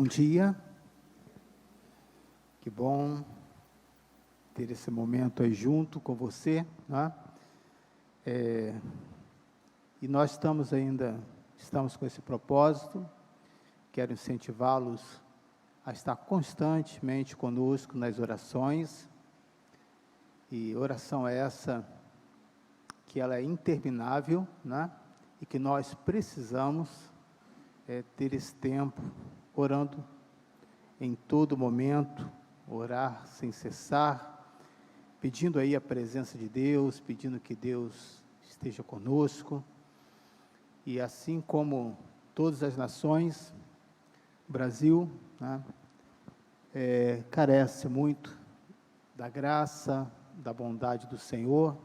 dia, que bom ter esse momento aí junto com você, né? E nós estamos com esse propósito. Quero incentivá-los a estar constantemente conosco nas orações, e oração é essa que ela é interminável, né? E que nós precisamos ter esse tempo orando em todo momento, orar sem cessar, pedindo aí a presença de Deus, pedindo que Deus esteja conosco. E assim como todas as nações, o Brasil, né, carece muito da graça, da bondade do Senhor,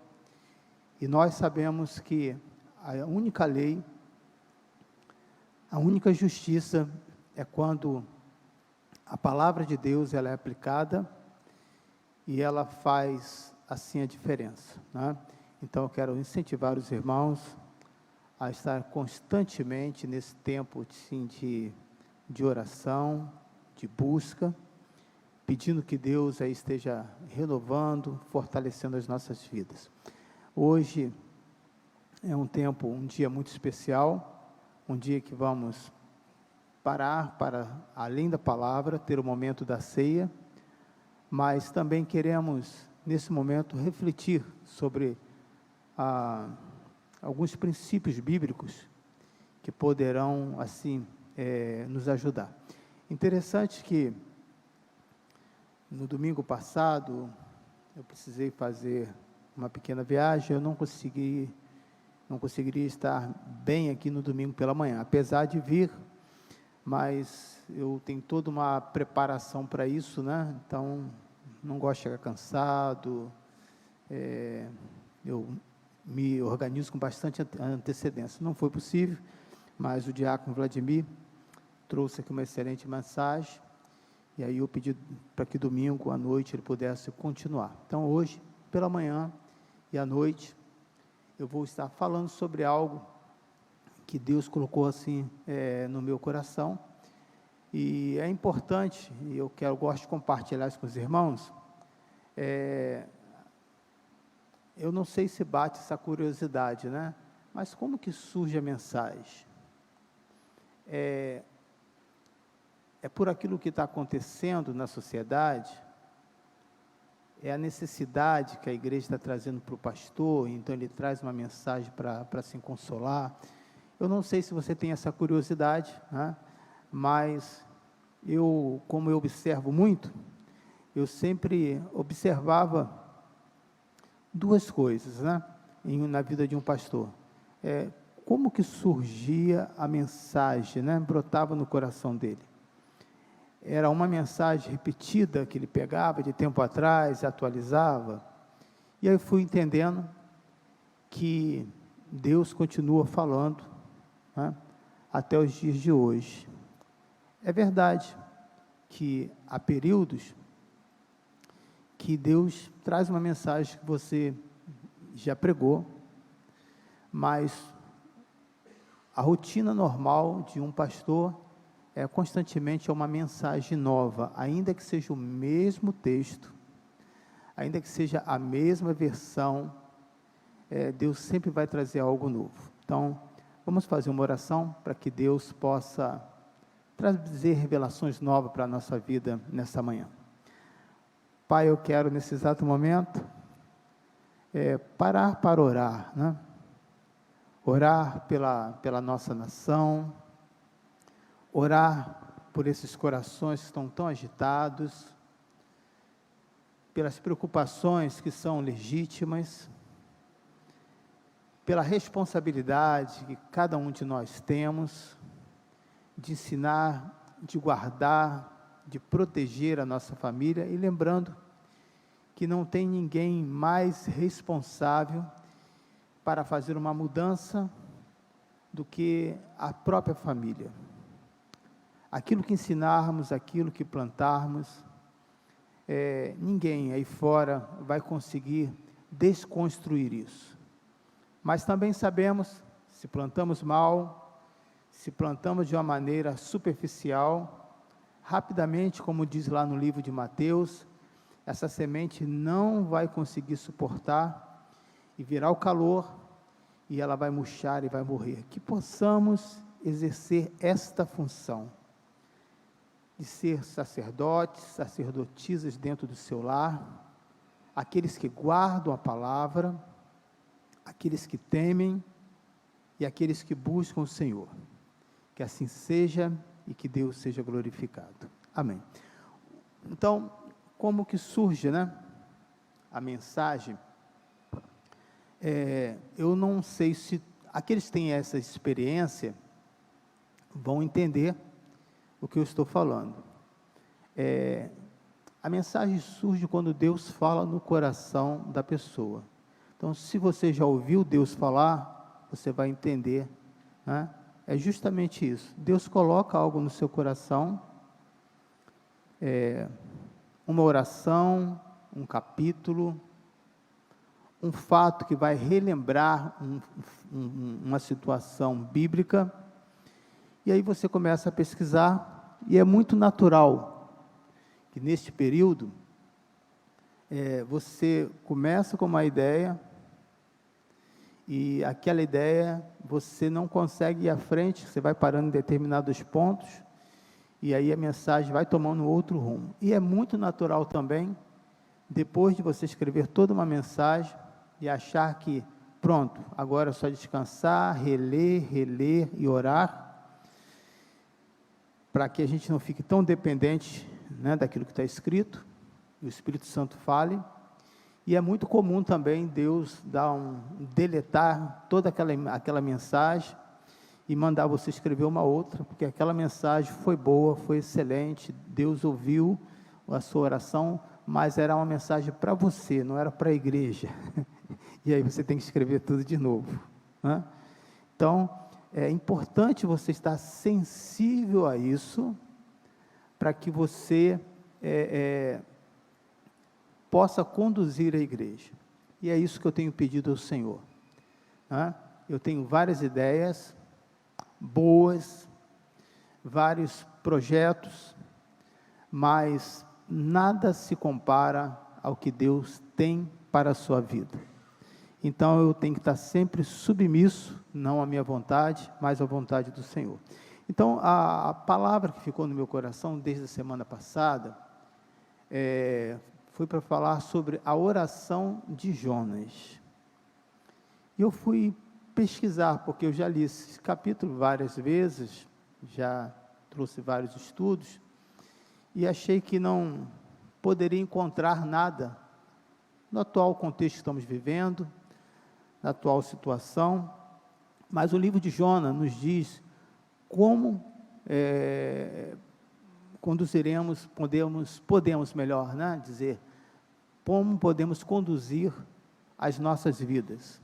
e nós sabemos que a única lei, a única justiça é quando a palavra de Deus ela é aplicada e ela faz assim a diferença, né? Então eu quero incentivar os irmãos a estar constantemente nesse tempo assim, de oração, de busca, pedindo que Deus aí esteja renovando, fortalecendo as nossas vidas. Hoje é um dia muito especial, um dia que vamos parar para, além da palavra, ter o momento da ceia, mas também queremos, nesse momento, refletir sobre alguns princípios bíblicos que poderão, assim, nos ajudar. Interessante que, no domingo passado, eu precisei fazer uma pequena viagem, eu não conseguiria estar bem aqui no domingo pela manhã, apesar de vir, mas eu tenho toda uma preparação para isso, né? Então, não gosto de chegar cansado, eu me organizo com bastante antecedência. Não foi possível, mas o diácono Vladimir trouxe aqui uma excelente mensagem, e aí eu pedi para que domingo à noite ele pudesse continuar. Então, hoje, pela manhã e à noite, eu vou estar falando sobre algo que Deus colocou assim no meu coração, e é importante, e eu gosto de compartilhar isso com os irmãos. Eu não sei se bate essa curiosidade, né? Mas como que surge a mensagem? É por aquilo que está acontecendo na sociedade? É a necessidade que a igreja está trazendo para o pastor, então ele traz uma mensagem para se consolar. Eu não sei se você tem essa curiosidade, né? Mas como eu observo muito, eu sempre observava duas coisas, né, na vida de um pastor. Como que surgia a mensagem, né, brotava no coração dele. Era uma mensagem repetida que ele pegava de tempo atrás, atualizava, e aí eu fui entendendo que Deus continua falando, né, até os dias de hoje. É verdade que há períodos que Deus traz uma mensagem que você já pregou, mas a rotina normal de um pastor constantemente uma mensagem nova, ainda que seja o mesmo texto, ainda que seja a mesma versão, Deus sempre vai trazer algo novo. Então, vamos fazer uma oração para que Deus possa trazer revelações novas para a nossa vida nessa manhã. Pai, eu quero nesse exato momento parar para orar, né? Orar pela nossa nação, orar por esses corações que estão tão agitados, pelas preocupações que são legítimas, pela responsabilidade que cada um de nós temos, de ensinar, de guardar, de proteger a nossa família, e lembrando que não tem ninguém mais responsável para fazer uma mudança do que a própria família. Aquilo que ensinarmos, aquilo que plantarmos, ninguém aí fora vai conseguir desconstruir isso. Mas também sabemos, se plantamos mal, se plantamos de uma maneira superficial, rapidamente, como diz lá no livro de Mateus, essa semente não vai conseguir suportar e virá o calor, e ela vai murchar e vai morrer. Que possamos exercer esta função, de ser sacerdotes, sacerdotisas dentro do seu lar, aqueles que guardam a palavra, aqueles que temem e aqueles que buscam o Senhor. Que assim seja e que Deus seja glorificado. Amém. Então, como que surge, né, a mensagem? Eu não sei se aqueles que têm essa experiência vão entender o que eu estou falando. A mensagem surge quando Deus fala no coração da pessoa. Então, se você já ouviu Deus falar, você vai entender, né? É justamente isso. Deus coloca algo no seu coração, uma oração, um capítulo, um fato que vai relembrar uma situação bíblica, e aí você começa a pesquisar, e é muito natural que neste período, você começa com uma ideia, e aquela ideia você não consegue ir à frente, você vai parando em determinados pontos, e aí a mensagem vai tomando outro rumo. E é muito natural também, depois de você escrever toda uma mensagem, e achar que, pronto, agora é só descansar, reler e orar, para que a gente não fique tão dependente, né, daquilo que está escrito, e o Espírito Santo fale. E é muito comum também Deus deletar toda aquela mensagem e mandar você escrever uma outra, porque aquela mensagem foi boa, foi excelente, Deus ouviu a sua oração, mas era uma mensagem para você, não era para a igreja. E aí você tem que escrever tudo de novo, né? Então, é importante você estar sensível a isso, para que você possa conduzir a igreja. E é isso que eu tenho pedido ao Senhor, né? Eu tenho várias ideias boas, vários projetos, mas nada se compara ao que Deus tem para a sua vida. Então eu tenho que estar sempre submisso, não à minha vontade, mas à vontade do Senhor. Então a palavra que ficou no meu coração desde a semana passada, foi para falar sobre a oração de Jonas. E eu fui pesquisar, porque eu já li esse capítulo várias vezes, já trouxe vários estudos, e achei que não poderia encontrar nada no atual contexto que estamos vivendo, na atual situação, mas o livro de Jonas nos diz como conduziremos, podemos melhor, né, dizer, como podemos conduzir as nossas vidas.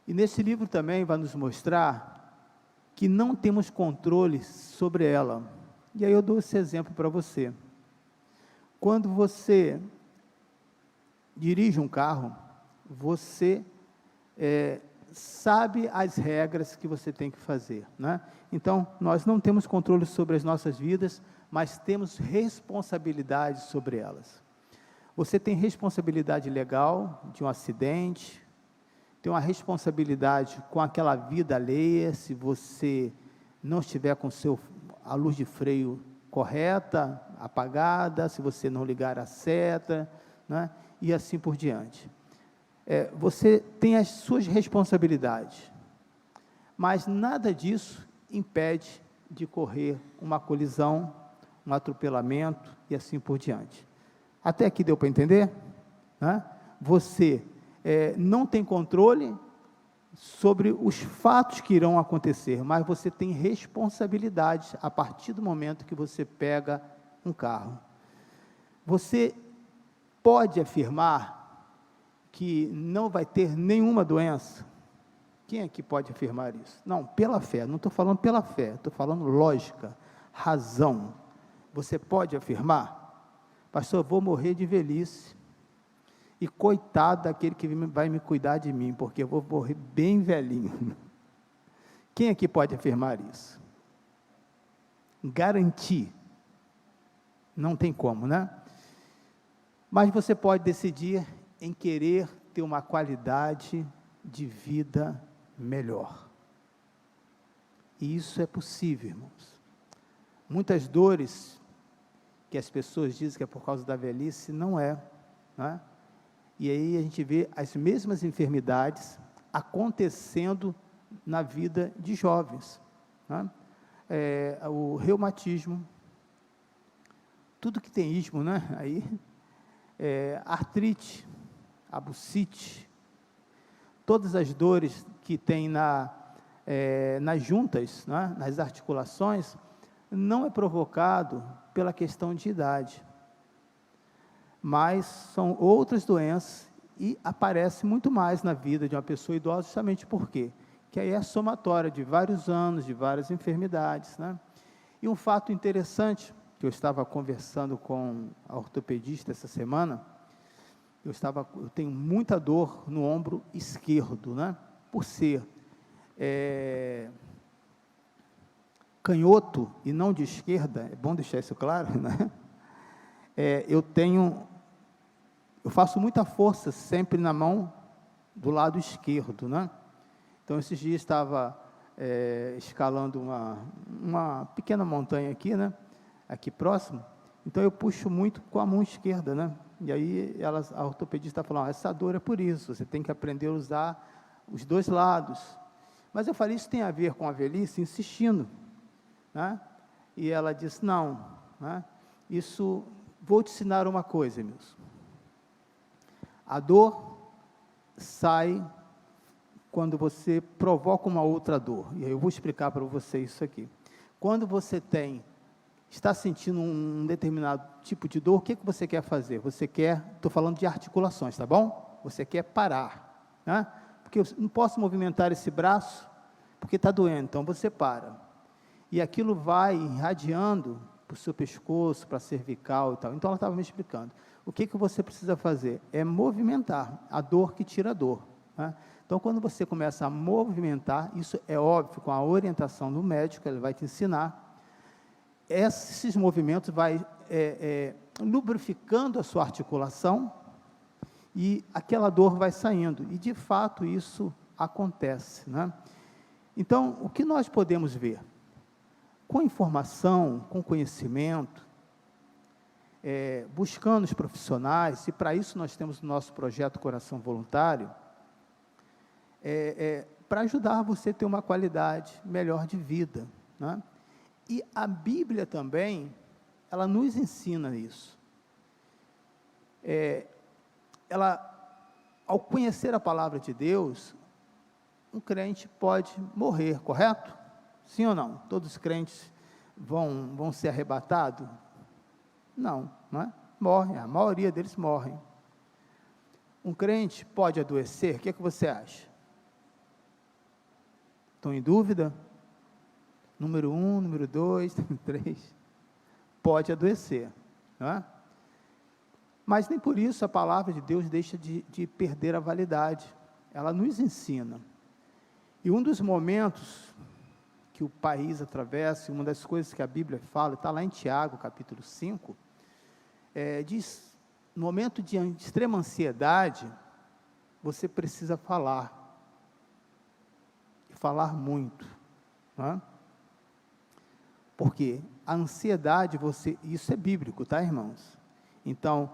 E nesse livro também vai nos mostrar que não temos controle sobre ela. E aí eu dou esse exemplo para você. Quando você dirige um carro, você sabe as regras que você tem que fazer, né? Então, nós não temos controle sobre as nossas vidas, mas temos responsabilidade sobre elas. Você tem responsabilidade legal de um acidente, tem uma responsabilidade com aquela vida alheia, se você não estiver com a luz de freio correta, apagada, se você não ligar a seta, né? E assim por diante. Você tem as suas responsabilidades, mas nada disso impede de correr uma colisão, um atropelamento e assim por diante. Até aqui deu para entender? Né? Você não tem controle sobre os fatos que irão acontecer, mas você tem responsabilidade a partir do momento que você pega um carro. Você pode afirmar que não vai ter nenhuma doença? Quem aqui pode afirmar isso? Não, pela fé, não estou falando pela fé, estou falando lógica, razão. Você pode afirmar? Pastor, eu vou morrer de velhice, e coitado daquele que vai me cuidar de mim, porque eu vou morrer bem velhinho. Quem aqui pode afirmar isso? Garantir Não tem como, né? Mas você pode decidir em querer ter uma qualidade de vida melhor. E isso é possível, irmãos. Muitas dores que as pessoas dizem que é por causa da velhice, não é, né? E aí a gente vê as mesmas enfermidades acontecendo na vida de jovens, né? O reumatismo, tudo que tem ismo, né? Aí, artrite, a bucite, todas as dores que tem nas juntas, né? Nas articulações, não é provocado pela questão de idade, mas são outras doenças e aparece muito mais na vida de uma pessoa idosa, justamente por quê? Que aí é a somatória de vários anos, de várias enfermidades, né? E um fato interessante, que eu estava conversando com a ortopedista essa semana, eu tenho muita dor no ombro esquerdo, né? Por ser canhoto e não de esquerda, é bom deixar isso claro, né? Eu faço muita força sempre na mão do lado esquerdo, né? Então, esses dias estava escalando uma pequena montanha aqui, né? Aqui próximo, então eu puxo muito com a mão esquerda, né? E aí a ortopedista falou, essa dor é por isso, você tem que aprender a usar os dois lados. Mas eu falei, isso tem a ver com a velhice? Insistindo, né? E ela disse, não, né? Vou te ensinar uma coisa, Emilson. A dor sai quando você provoca uma outra dor. E aí eu vou explicar para você isso aqui. Quando você está sentindo um determinado tipo de dor, o que você quer fazer? Estou falando de articulações, tá bom? Você quer parar, né? Porque eu não posso movimentar esse braço, porque está doendo, então você para. E aquilo vai irradiando para o seu pescoço, para a cervical e tal. Então, ela estava me explicando. O que você precisa fazer? É movimentar, a dor que tira a dor, né? Então, quando você começa a movimentar, isso é óbvio, com a orientação do médico, ele vai te ensinar, esses movimentos vai lubrificando a sua articulação, e aquela dor vai saindo, e de fato isso acontece, né? Então, o que nós podemos ver? Com informação, com conhecimento, buscando os profissionais, e para isso nós temos o nosso projeto Coração Voluntário, para ajudar você a ter uma qualidade melhor de vida, né? E a Bíblia também, ela nos ensina isso. Ao conhecer a palavra de Deus, um crente pode morrer, correto? Sim ou não? Todos os crentes vão ser arrebatados? Não, não é? Morrem, a maioria deles morrem. Um crente pode adoecer? O que você acha? Estão em dúvida? Número 1, número 2, número 3, pode adoecer, não é? Mas nem por isso a palavra de Deus deixa de perder a validade, ela nos ensina. E um dos momentos que o país atravessa, uma das coisas que a Bíblia fala, está lá em Tiago, capítulo 5, diz, no momento de extrema ansiedade, você precisa falar, e falar muito, não é? Porque a ansiedade, isso é bíblico, tá, irmãos? Então,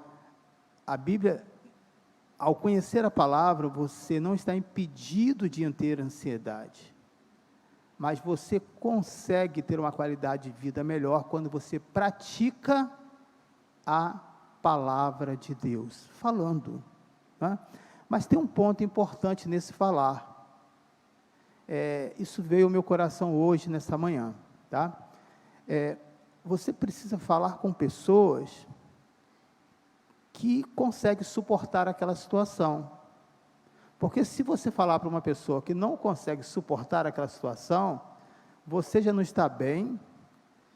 a Bíblia, ao conhecer a palavra, você não está impedido de ter ansiedade, mas você consegue ter uma qualidade de vida melhor quando você pratica a palavra de Deus, falando, né? Mas tem um ponto importante nesse falar, isso veio ao meu coração hoje, nessa manhã, tá? Você precisa falar com pessoas que conseguem suportar aquela situação, porque se você falar para uma pessoa que não consegue suportar aquela situação, você já não está bem,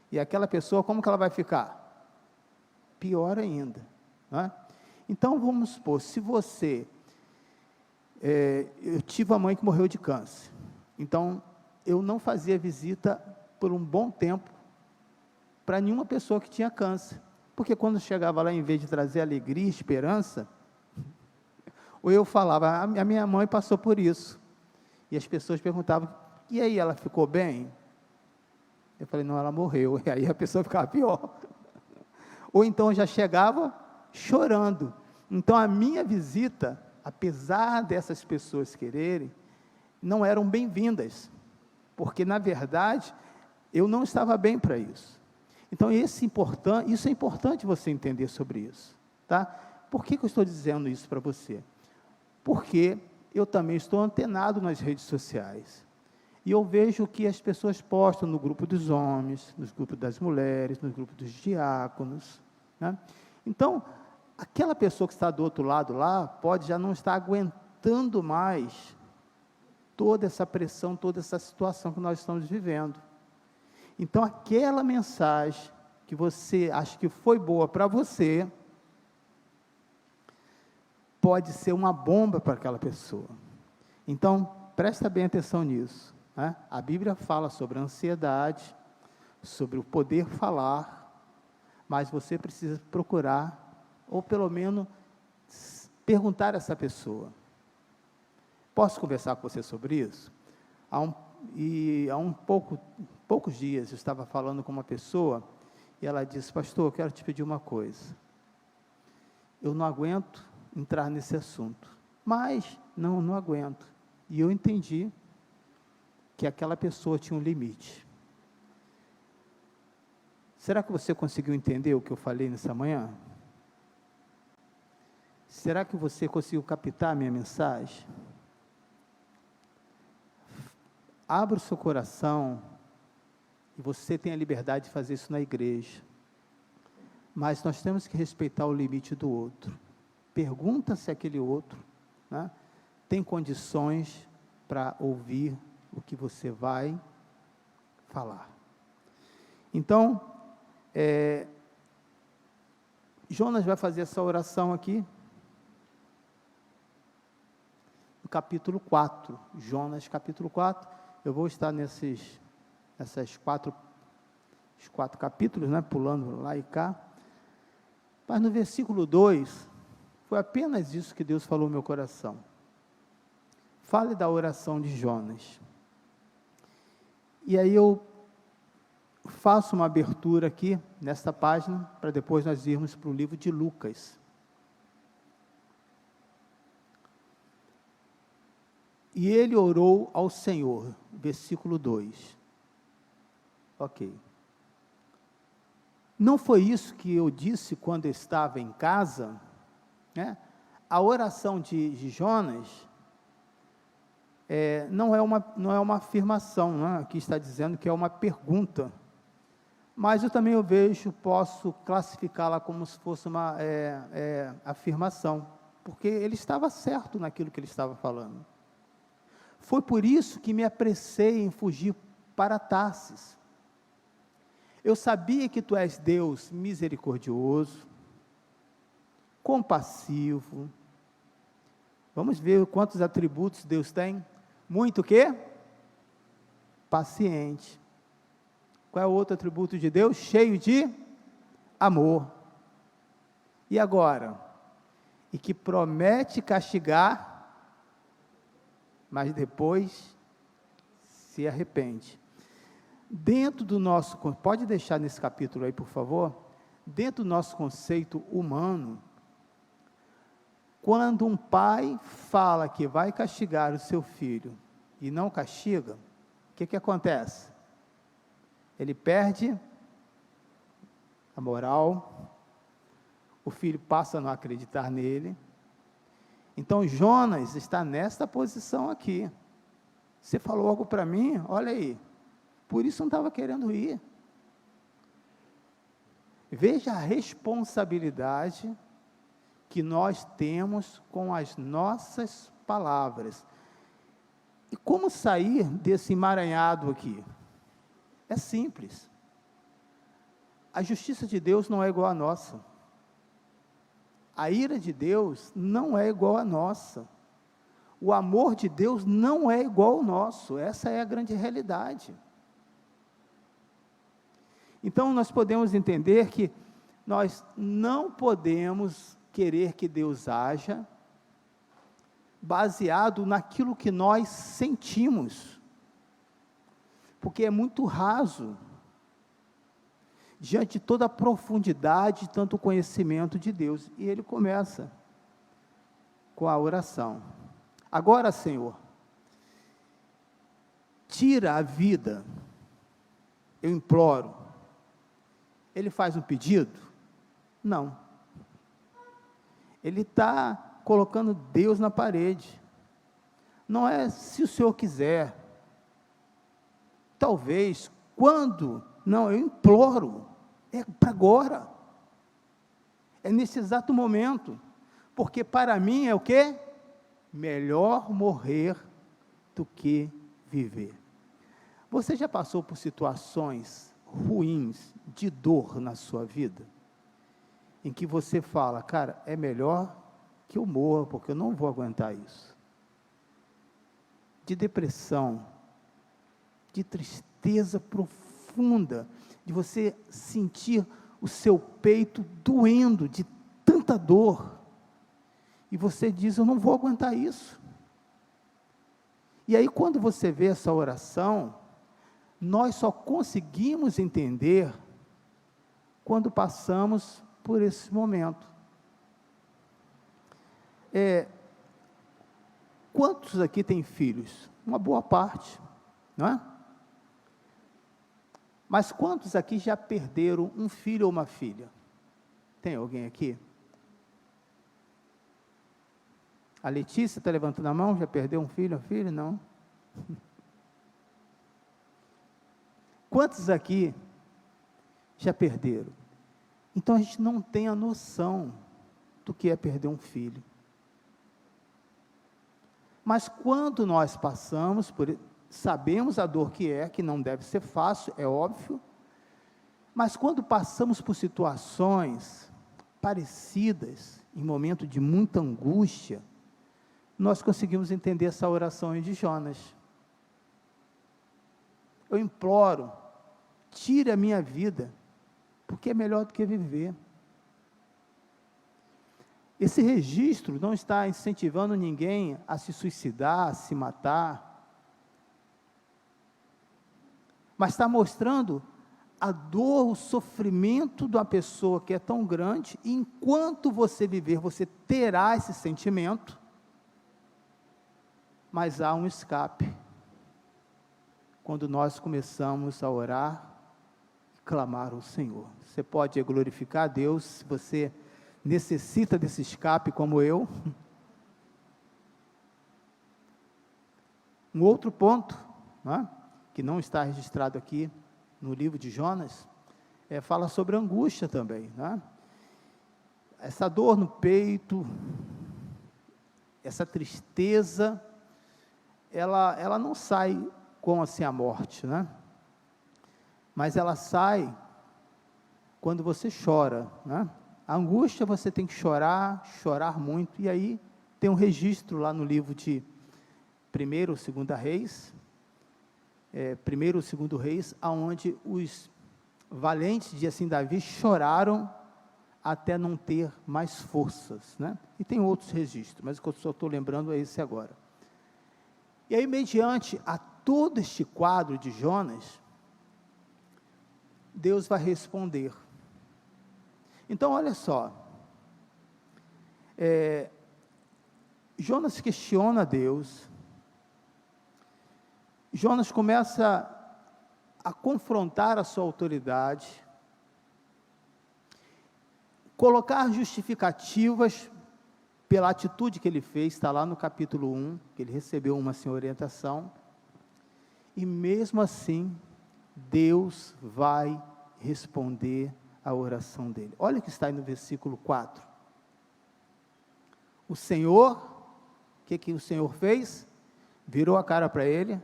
e aquela pessoa, como que ela vai ficar? Pior ainda, né? Então, vamos supor, se você, eu tive uma mãe que morreu de câncer, então, eu não fazia visita por um bom tempo, para nenhuma pessoa que tinha câncer, Porque quando chegava lá, em vez de trazer alegria e esperança, ou eu falava, a minha mãe passou por isso. E as pessoas perguntavam, e aí, ela ficou bem? Eu falei, não, ela morreu. E aí a pessoa ficava pior. Ou então eu já chegava chorando. Então a minha visita, apesar dessas pessoas quererem, não eram bem-vindas. Porque, na verdade, eu não estava bem para isso. Então, isso é importante você entender sobre isso, tá? Por que eu estou dizendo isso para você? Porque eu também estou antenado nas redes sociais, e eu vejo que as pessoas postam no grupo dos homens, no grupo das mulheres, no grupo dos diáconos, né? Então, aquela pessoa que está do outro lado lá, pode já não estar aguentando mais toda essa pressão, toda essa situação que nós estamos vivendo. Então, aquela mensagem que você acha que foi boa para você, pode ser uma bomba para aquela pessoa. Então, presta bem atenção nisso, né? A Bíblia fala sobre a ansiedade, sobre o poder falar, mas você precisa procurar, ou pelo menos, perguntar a essa pessoa, posso conversar com você sobre isso? Há poucos dias, eu estava falando com uma pessoa, e ela disse, pastor, eu quero te pedir uma coisa, eu não aguento entrar nesse assunto, mas não aguento, e eu entendi que aquela pessoa tinha um limite. Será que você conseguiu entender o que eu falei nessa manhã? Será que você conseguiu captar a minha mensagem? Abra o seu coração, e você tem a liberdade de fazer isso na igreja, mas nós temos que respeitar o limite do outro. Pergunta se aquele outro, né, tem condições para ouvir o que você vai falar. Então, Jonas vai fazer essa oração aqui, no capítulo 4, Jonas capítulo 4, eu vou estar nesses quatro capítulos, né, pulando lá e cá, mas no versículo 2, foi apenas isso que Deus falou no meu coração. Fale da oração de Jonas. E aí eu faço uma abertura aqui, nesta página, para depois nós irmos para o livro de Lucas. E ele orou ao Senhor, versículo 2. Ok. Não foi isso que eu disse quando eu estava em casa, né? A oração de Jonas não é uma afirmação, né? Aqui está dizendo que é uma pergunta, mas eu também posso classificá-la como se fosse uma afirmação, porque ele estava certo naquilo que ele estava falando. Foi por isso que me apressei em fugir para Tarsis. Eu sabia que tu és Deus misericordioso, compassivo. Vamos ver quantos atributos Deus tem. Muito o quê? Paciente. Qual é o outro atributo de Deus? Cheio de amor. E agora? E que promete castigar, mas depois se arrepende. Dentro do nosso, pode deixar nesse capítulo aí, por favor, dentro do nosso conceito humano, quando um pai fala que vai castigar o seu filho e não castiga, o que acontece? Ele perde a moral, o filho passa a não acreditar nele. Então Jonas está nesta posição aqui. Você falou algo para mim, olha aí, por isso não estava querendo ir. Veja a responsabilidade que nós temos com as nossas palavras. E como sair desse emaranhado aqui? É simples. A justiça de Deus não é igual à nossa. A ira de Deus não é igual à nossa. O amor de Deus não é igual ao nosso. Essa é a grande realidade. Então, nós podemos entender que nós não podemos querer que Deus haja baseado naquilo que nós sentimos, porque é muito raso, diante de toda a profundidade, tanto o conhecimento de Deus. E ele começa com a oração. Agora, Senhor, tira a vida, eu imploro. Ele faz um pedido? Não. Ele está colocando Deus na parede. Não é se o Senhor quiser. Talvez, quando, não, eu imploro, é para agora. É nesse exato momento. Porque para mim é o quê? Melhor morrer do que viver. Você já passou por situações ruins, de dor na sua vida, em que você fala, cara, é melhor que eu morra, porque eu não vou aguentar isso. De depressão, de tristeza profunda, de você sentir o seu peito doendo, de tanta dor, e você diz, eu não vou aguentar isso. E aí, quando você vê essa oração, nós só conseguimos entender quando passamos por esse momento. Quantos aqui têm filhos? Uma boa parte, não é? Mas quantos aqui já perderam um filho ou uma filha? Tem alguém aqui? A Letícia está levantando a mão, já perdeu um filho ou filha? Não. Quantos aqui já perderam? Então a gente não tem a noção do que é perder um filho. Mas quando nós passamos por, sabemos a dor que não deve ser fácil, é óbvio, mas quando passamos por situações parecidas, em momento de muita angústia, nós conseguimos entender essa oração de Jonas. Eu imploro, tire a minha vida, porque é melhor do que viver. Esse registro não está incentivando ninguém a se suicidar, a se matar, mas está mostrando a dor, o sofrimento de uma pessoa que é tão grande, e enquanto você viver, você terá esse sentimento, mas há um escape, quando nós começamos a orar, e clamar ao Senhor. Você pode glorificar a Deus, se você necessita desse escape como eu. Um outro ponto, que não está registrado aqui no livro de Jonas, fala sobre angústia também, essa dor no peito, essa tristeza, ela não sai com assim a morte, mas ela sai quando você chora, A angústia você tem que chorar muito, e aí tem um registro lá no livro de 1º ou 2º Reis, 1º ou 2º Reis, aonde os valentes de assim Davi choraram até não ter mais forças, E tem outros registros, mas o que eu só estou lembrando é esse agora. E aí, mediante a todo este quadro de Jonas, Deus vai responder. Então, olha só, Jonas questiona Deus, Jonas começa a confrontar a sua autoridade, colocar justificativas pela atitude que ele fez, está lá no capítulo 1, que ele recebeu uma assim, orientação, e mesmo assim, Deus vai responder a oração dele. Olha o que está aí no versículo 4. O Senhor, o que o Senhor fez? Virou a cara para ele,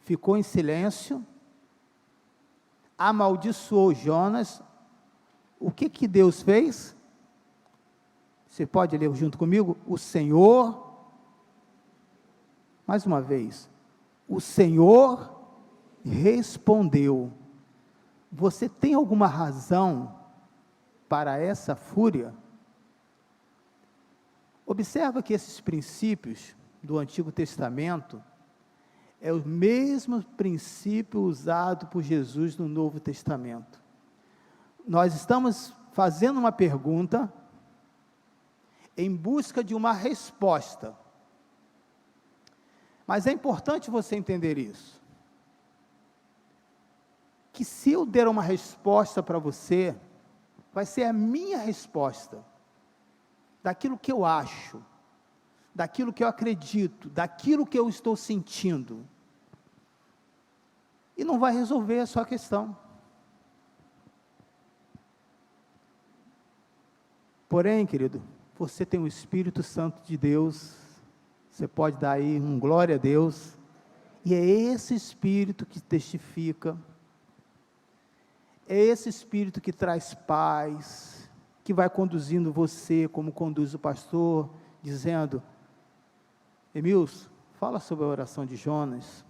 ficou em silêncio, amaldiçoou Jonas. O que Deus fez? Você pode ler junto comigo? O Senhor, mais uma vez, o Senhor respondeu. Você tem alguma razão para essa fúria? Observa que esses princípios do Antigo Testamento é o mesmo princípio usado por Jesus no Novo Testamento. Nós estamos fazendo uma pergunta em busca de uma resposta. Mas é importante você entender isso. Que se eu der uma resposta para você, vai ser a minha resposta, daquilo que eu acho, daquilo que eu acredito, daquilo que eu estou sentindo. E não vai resolver a sua questão. Porém, querido, você tem o Espírito Santo de Deus, você pode dar aí um glória a Deus, e é esse Espírito que testifica, é esse Espírito que traz paz, que vai conduzindo você, como conduz o pastor, dizendo: Emilson, fala sobre a oração de Jonas.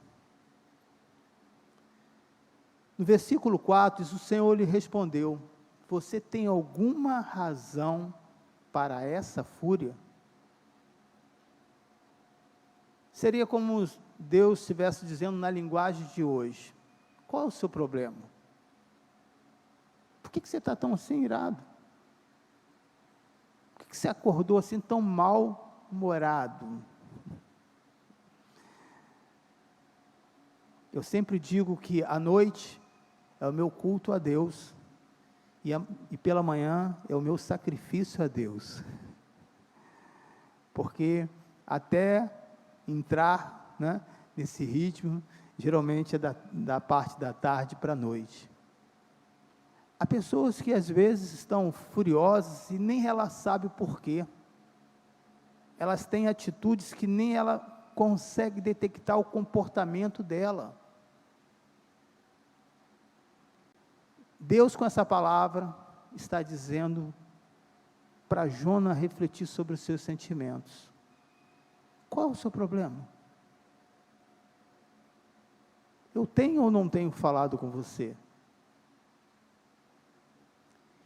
No versículo 4, diz: o Senhor lhe respondeu: você tem alguma razão para essa fúria? Seria como Deus estivesse dizendo na linguagem de hoje: qual é o seu problema? Por que você está tão assim irado? Por que você acordou assim tão mal-humorado? Eu sempre digo que a noite é o meu culto a Deus, e pela manhã é o meu sacrifício a Deus, porque até entrar, né, nesse ritmo, geralmente é da parte da tarde para a noite. Há pessoas que às vezes estão furiosas e nem ela sabe o porquê, elas têm atitudes que nem ela consegue detectar o comportamento dela. Deus, com essa palavra, está dizendo para Jonas refletir sobre os seus sentimentos. Qual é o seu problema? Eu tenho ou não tenho falado com você?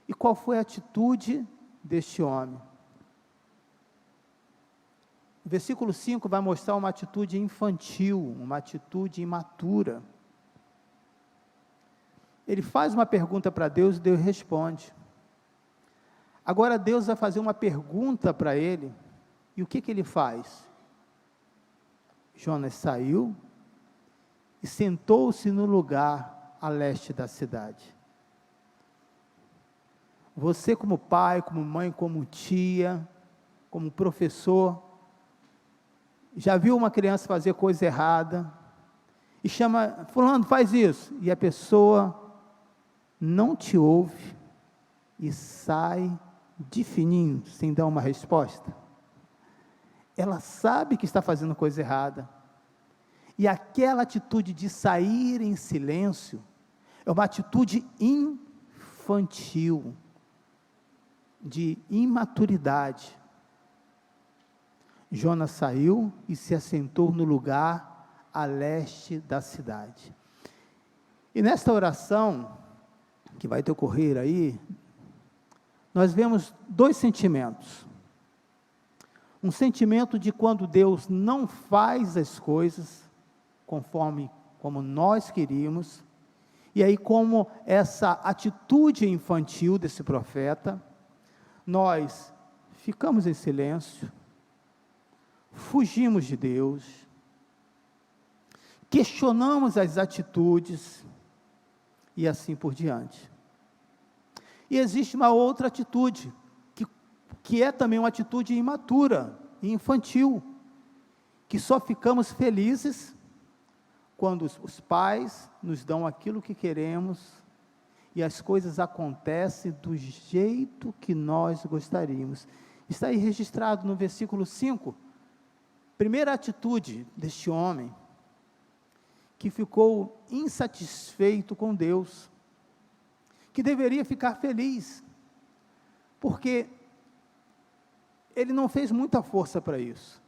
E qual foi a atitude deste homem? O versículo 5 vai mostrar uma atitude infantil, uma atitude imatura. Ele faz uma pergunta para Deus e Deus responde. Agora Deus vai fazer uma pergunta para ele, e o que ele faz? Jonas saiu e sentou-se no lugar a leste da cidade. Você, como pai, como mãe, como tia, como professor, já viu uma criança fazer coisa errada e chama: fulano, faz isso, e a pessoa não te ouve e sai de fininho, sem dar uma resposta? Ela sabe que está fazendo coisa errada, e aquela atitude de sair em silêncio é uma atitude infantil, de imaturidade. Jonas saiu e se assentou no lugar a leste da cidade. E nesta oração que vai decorrer aí, nós vemos dois sentimentos. Um sentimento de quando Deus não faz as coisas como nós queríamos, e aí como essa atitude infantil desse profeta, nós ficamos em silêncio, fugimos de Deus, questionamos as atitudes, e assim por diante. E existe uma outra atitude, que é também uma atitude imatura e infantil, que só ficamos felizes quando os pais nos dão aquilo que queremos, e as coisas acontecem do jeito que nós gostaríamos. Está aí registrado no versículo 5, primeira atitude deste homem, que ficou insatisfeito com Deus, que deveria ficar feliz, porque ele não fez muita força para isso.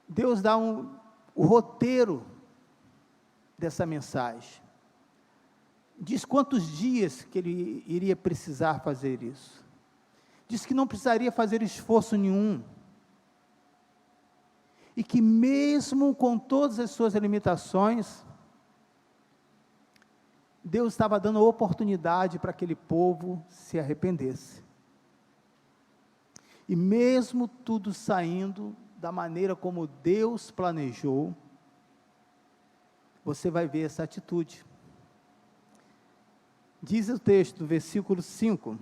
Deus dá o roteiro dessa mensagem. diz quantos dias que ele iria precisar fazer isso. Diz que não precisaria fazer esforço nenhum. E que mesmo com todas as suas limitações, Deus estava dando oportunidade para aquele povo se arrependesse. E mesmo tudo saindo da maneira como Deus planejou, você vai ver essa atitude. Diz o texto, versículo 5,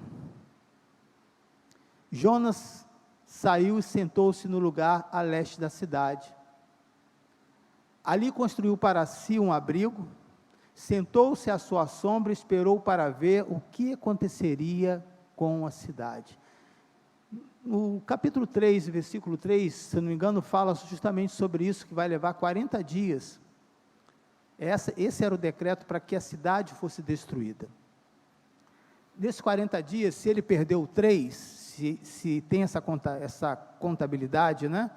Jonas saiu e sentou-se no lugar a leste da cidade. Ali construiu para si um abrigo, sentou-se à sua sombra e esperou para ver o que aconteceria com a cidade. No capítulo 3, versículo 3, se não me engano, fala justamente sobre isso, que vai levar 40 dias. Esse era o decreto para que a cidade fosse destruída. Nesses 40 dias, se ele perdeu 3, se tem essa contabilidade, né,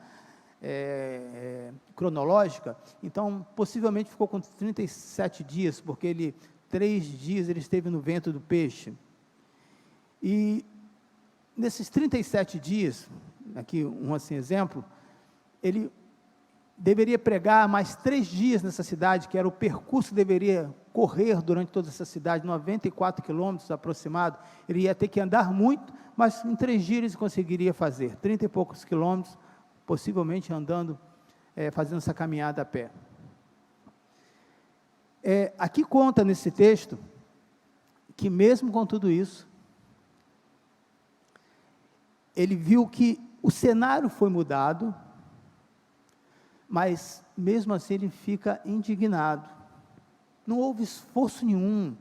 cronológica, então possivelmente ficou com 37 dias, porque 3 dias ele esteve no ventre do peixe. E nesses 37 dias, aqui um assim exemplo, ele deveria pregar mais 3 dias nessa cidade, que era o percurso que deveria correr durante toda essa cidade, 94 quilômetros aproximado. Ele ia ter que andar muito, mas em 3 dias ele conseguiria fazer 30 e poucos quilômetros, possivelmente andando, fazendo essa caminhada a pé. Aqui conta nesse texto, que mesmo com tudo isso, ele viu que o cenário foi mudado, mas mesmo assim ele fica indignado. Não houve esforço nenhum.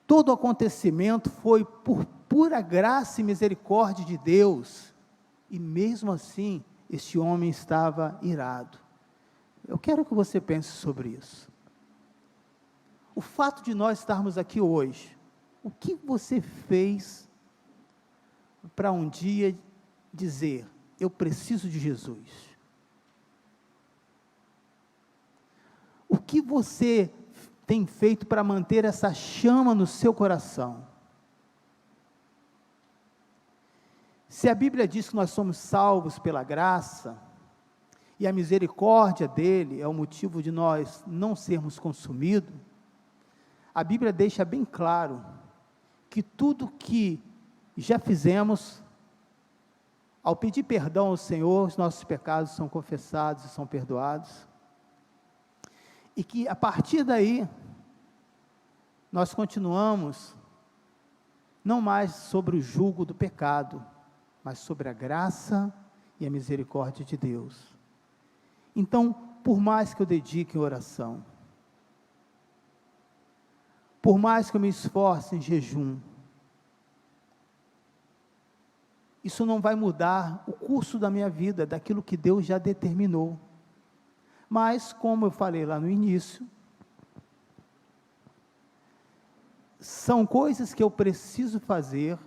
Todo o acontecimento foi por pura graça e misericórdia de Deus. E mesmo assim, este homem estava irado. Eu quero que você pense sobre isso. O fato de nós estarmos aqui hoje, o que você fez para um dia dizer, eu preciso de Jesus? O que você tem feito para manter essa chama no seu coração? Se a Bíblia diz que nós somos salvos pela graça, e a misericórdia dele é o motivo de nós não sermos consumidos, a Bíblia deixa bem claro que tudo que já fizemos, ao pedir perdão ao Senhor, os nossos pecados são confessados e são perdoados, e que a partir daí, nós continuamos, não mais sobre o jugo do pecado, mas sobre a graça e a misericórdia de Deus. Então, por mais que eu dedique em oração, por mais que eu me esforce em jejum, isso não vai mudar o curso da minha vida, daquilo que Deus já determinou. Mas, como eu falei lá no início, são coisas que eu preciso fazer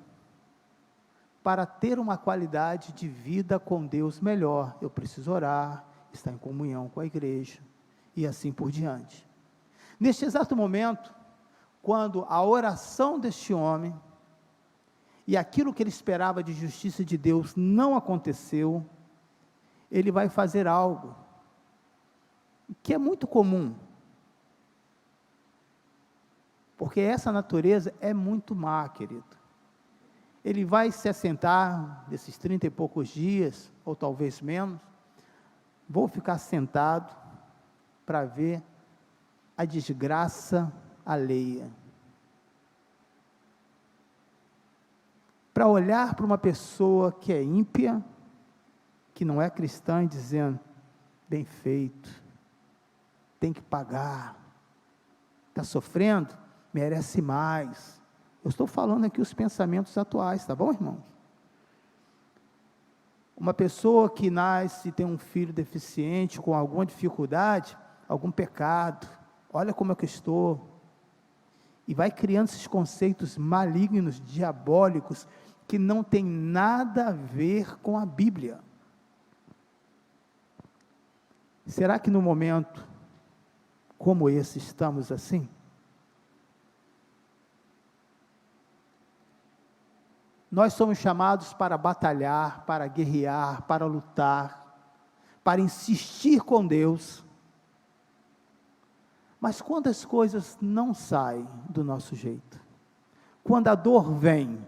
para ter uma qualidade de vida com Deus melhor. Eu preciso orar, estar em comunhão com a igreja, e assim por diante. Neste exato momento, quando a oração deste homem, e aquilo que ele esperava de justiça de Deus não aconteceu, ele vai fazer algo, que é muito comum, porque essa natureza é muito má, querido. Ele vai se assentar, desses 30 e poucos dias, ou talvez menos, vou ficar sentado, para ver a desgraça alheia, para olhar para uma pessoa que é ímpia, que não é cristã, e dizendo, bem feito, tem que pagar, está sofrendo, merece mais. Eu estou falando aqui os pensamentos atuais, tá bom, irmãos? Uma pessoa que nasce e tem um filho deficiente, com alguma dificuldade, algum pecado, olha como é que eu estou, e vai criando esses conceitos malignos, diabólicos, que não tem nada a ver com a Bíblia. Será que no momento como esse estamos assim? Nós somos chamados para batalhar, para guerrear, para lutar, para insistir com Deus. Mas quando as coisas não saem do nosso jeito, quando a dor vem,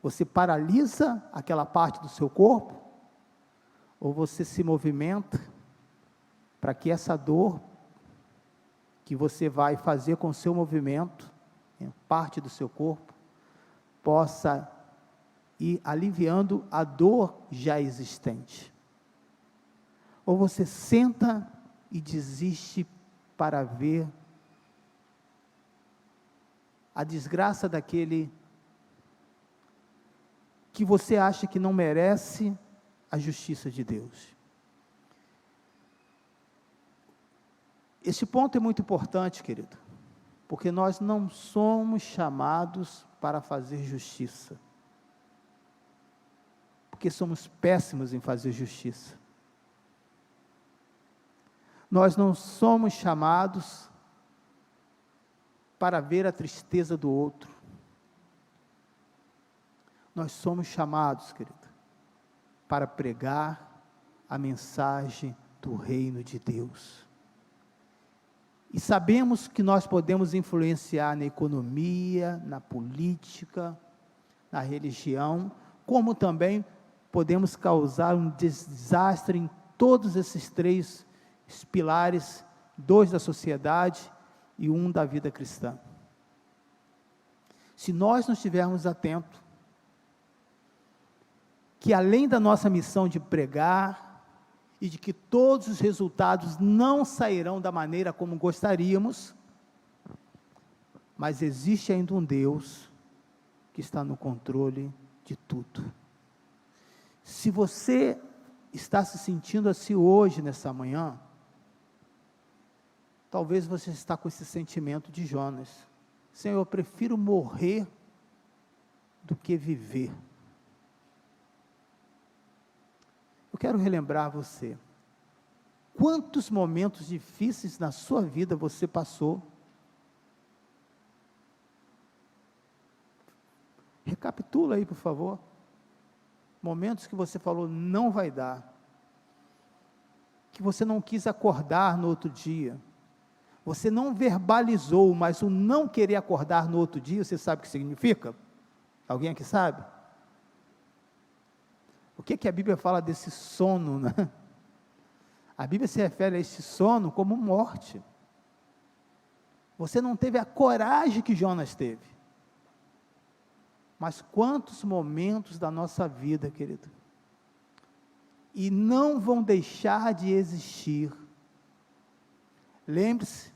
você paralisa aquela parte do seu corpo, ou você se movimenta para que essa dor que você vai fazer com o seu movimento, parte do seu corpo, possa ir aliviando a dor já existente. Ou você senta e desiste para ver a desgraça daquele que você acha que não merece a justiça de Deus. Esse ponto é muito importante, querido, porque nós não somos chamados para fazer justiça, porque somos péssimos em fazer justiça. Nós não somos chamados para ver a tristeza do outro. Nós somos chamados, querido, para pregar a mensagem do reino de Deus. E sabemos que nós podemos influenciar na economia, na política, na religião, como também podemos causar um desastre em todos esses três pilares, 2 da sociedade e 1 da vida cristã. Se nós não estivermos atentos, que além da nossa missão de pregar, e de que todos os resultados não sairão da maneira como gostaríamos, mas existe ainda um Deus que está no controle de tudo. Se você está se sentindo assim hoje, nessa manhã, talvez você está com esse sentimento de Jonas: Senhor, eu prefiro morrer do que viver. Eu quero relembrar você, quantos momentos difíceis na sua vida você passou? Recapitula aí, por favor. Momentos que você falou, não vai dar, que você não quis acordar no outro dia, você não verbalizou, mas o não querer acordar no outro dia, você sabe o que significa? Alguém aqui sabe? O que a Bíblia fala desse sono, né? A Bíblia se refere a esse sono como morte. Você não teve a coragem que Jonas teve. Mas quantos momentos da nossa vida, querido, e não vão deixar de existir. Lembre-se,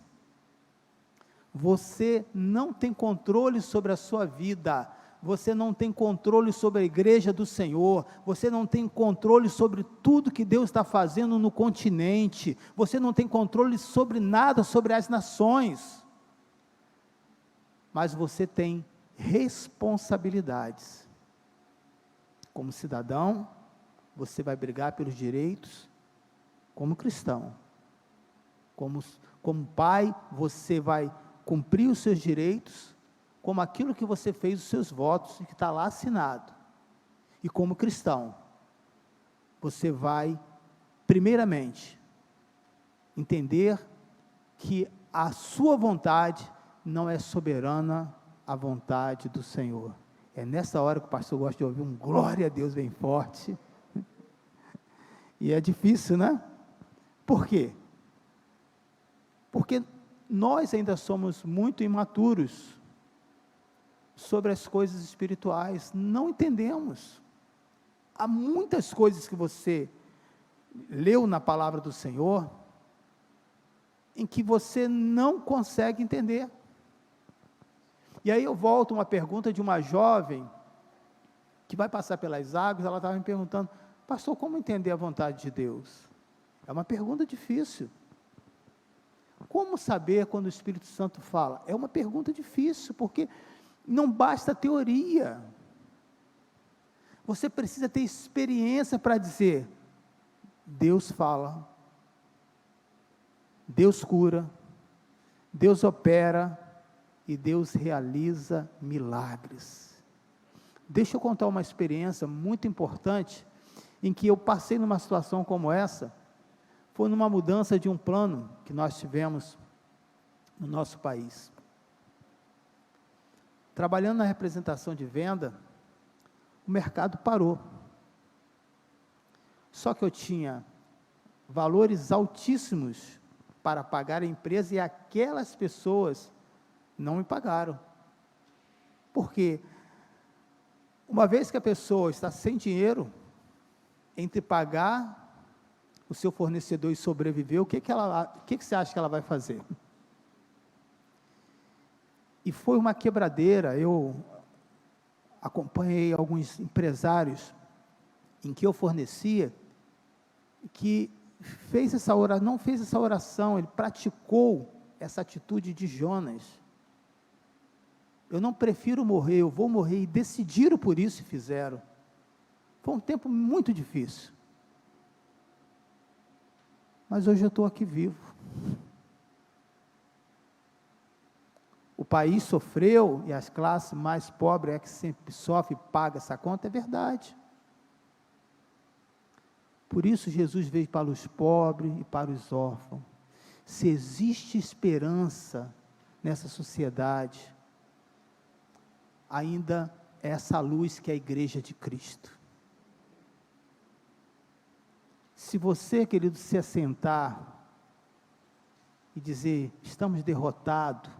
você não tem controle sobre a sua vida, você não tem controle sobre a igreja do Senhor, você não tem controle sobre tudo que Deus está fazendo no continente, você não tem controle sobre nada, sobre as nações, mas você tem responsabilidades. Como cidadão, você vai brigar pelos direitos, como cristão, como pai, você vai cumprir os seus direitos, como aquilo que você fez, os seus votos, que está lá assinado. E como cristão, você vai, primeiramente, entender que a sua vontade não é soberana à vontade do Senhor. É nessa hora que o pastor gosta de ouvir um glória a Deus bem forte. E é difícil, né? Por quê? Porque nós ainda somos muito imaturos sobre as coisas espirituais, não entendemos. Há muitas coisas que você leu na palavra do Senhor, em que você não consegue entender. E aí eu volto a uma pergunta de uma jovem, que vai passar pelas águas, ela estava me perguntando, pastor, como entender a vontade de Deus? É uma pergunta difícil. Como saber quando o Espírito Santo fala? É uma pergunta difícil, porque não basta teoria, você precisa ter experiência para dizer, Deus fala, Deus cura, Deus opera, e Deus realiza milagres. Deixa eu contar uma experiência muito importante, em que eu passei numa situação como essa. Foi numa mudança de um plano que nós tivemos no nosso país. Trabalhando na representação de venda, o mercado parou. Só que eu tinha valores altíssimos para pagar a empresa e aquelas pessoas não me pagaram. Por quê? Uma vez que a pessoa está sem dinheiro, entre pagar o seu fornecedor e sobreviver, o que você acha que ela vai fazer? E foi uma quebradeira. Eu acompanhei alguns empresários em que eu fornecia, que não fez essa oração, ele praticou essa atitude de Jonas. Eu não prefiro morrer, eu vou morrer, e decidiram por isso e fizeram. Foi um tempo muito difícil. Mas hoje eu estou aqui vivo. O país sofreu, e as classes mais pobres é que sempre sofre e paga essa conta, é verdade. Por isso Jesus veio para os pobres e para os órfãos. Se existe esperança nessa sociedade, ainda é essa luz que é a igreja de Cristo. Se você, querido, se assentar e dizer, estamos derrotados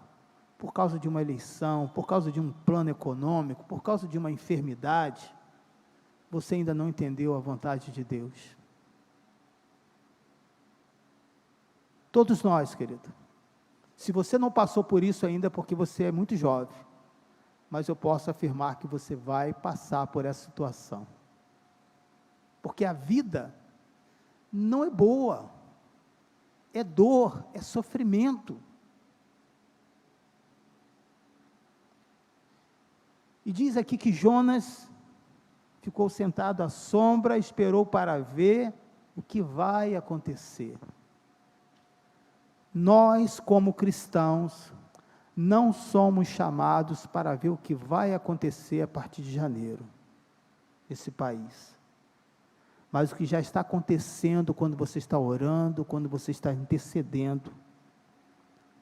por causa de uma eleição, por causa de um plano econômico, por causa de uma enfermidade, você ainda não entendeu a vontade de Deus. Todos nós, querido. Se você não passou por isso ainda, é porque você é muito jovem, mas eu posso afirmar que você vai passar por essa situação. Porque a vida não é boa, é dor, é sofrimento. E diz aqui que Jonas ficou sentado à sombra, esperou para ver o que vai acontecer. Nós, como cristãos, não somos chamados para ver o que vai acontecer a partir de janeiro, nesse país. Mas o que já está acontecendo quando você está orando, quando você está intercedendo,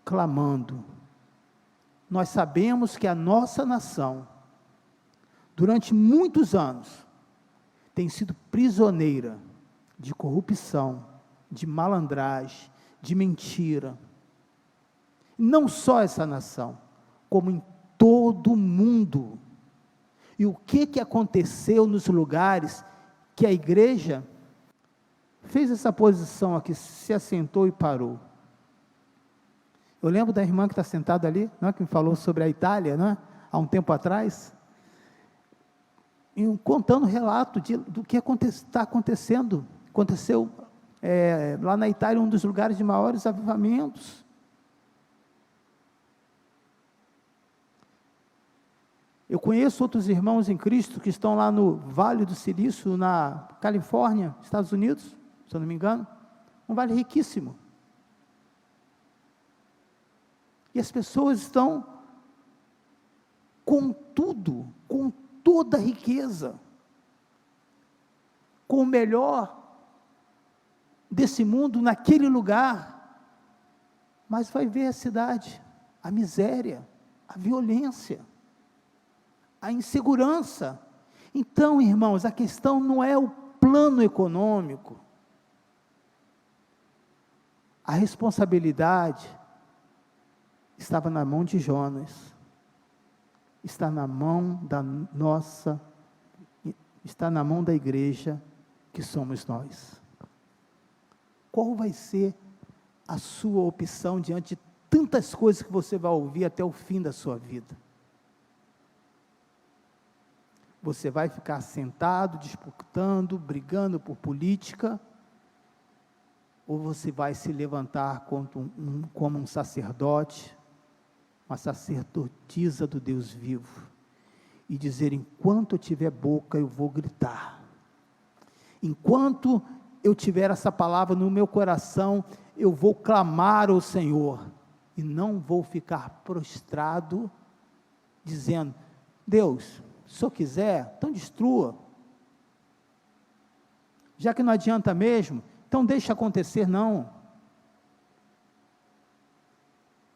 clamando. Nós sabemos que a nossa nação, durante muitos anos, tem sido prisioneira de corrupção, de malandragem, de mentira. Não só essa nação, como em todo o mundo. E o que aconteceu nos lugares que a igreja fez essa posição aqui, se assentou e parou? Eu lembro da irmã que está sentada ali, não é, que me falou sobre a Itália, não é? Há um tempo atrás, e contando o relato do que está acontecendo. Aconteceu lá na Itália, um dos lugares de maiores avivamentos. Eu conheço outros irmãos em Cristo que estão lá no Vale do Silício, na Califórnia, Estados Unidos, se eu não me engano, um vale riquíssimo. E as pessoas estão com tudo, com toda a riqueza, com o melhor desse mundo naquele lugar, mas vai ver a cidade, a miséria, a violência, a insegurança. Então, irmãos, a questão não é o plano econômico, a responsabilidade estava na mão de Jonas, está na mão está na mão da igreja, que somos nós. Qual vai ser a sua opção diante de tantas coisas que você vai ouvir até o fim da sua vida? Você vai ficar sentado, disputando, brigando por política, ou você vai se levantar como um sacerdote, uma sacerdotisa do Deus vivo, e dizer, enquanto eu tiver boca, eu vou gritar. Enquanto eu tiver essa palavra no meu coração, eu vou clamar ao Senhor, e não vou ficar prostrado, dizendo, Deus, se o senhor quiser, então destrua. Já que não adianta mesmo, então deixa acontecer, não.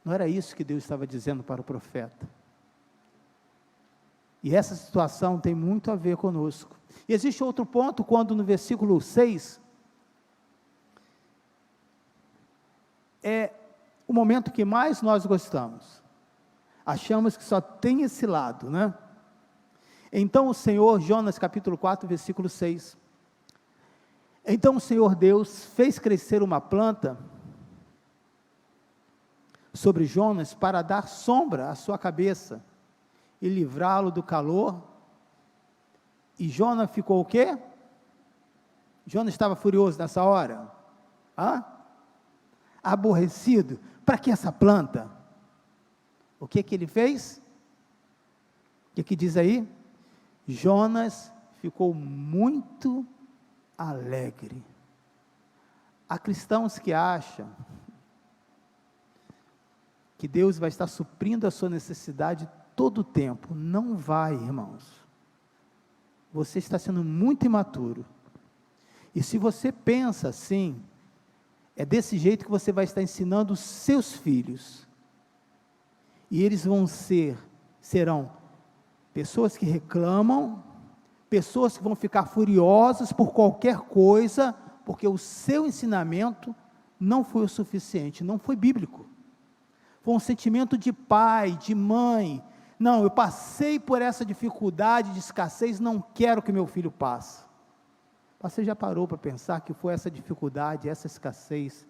Não era isso que Deus estava dizendo para o profeta. E essa situação tem muito a ver conosco. E existe outro ponto, quando no versículo 6, é o momento que mais nós gostamos. Achamos que só tem esse lado, né? Então o Senhor, Jonas capítulo 4, versículo 6. Então o Senhor Deus fez crescer uma planta sobre Jonas para dar sombra à sua cabeça e livrá-lo do calor. E Jonas ficou o quê? Jonas estava furioso nessa hora? Aborrecido. Para que essa planta? O que ele fez? O que diz aí? Jonas ficou muito alegre. Há cristãos que acham que Deus vai estar suprindo a sua necessidade todo o tempo. Não vai, irmãos. Você está sendo muito imaturo. E se você pensa assim, é desse jeito que você vai estar ensinando os seus filhos. E eles serão pessoas que reclamam, pessoas que vão ficar furiosas por qualquer coisa, porque o seu ensinamento não foi o suficiente, não foi bíblico. Foi um sentimento de pai, de mãe. Não, eu passei por essa dificuldade de escassez, não quero que meu filho passe. Você já parou para pensar que foi essa dificuldade, essa escassez,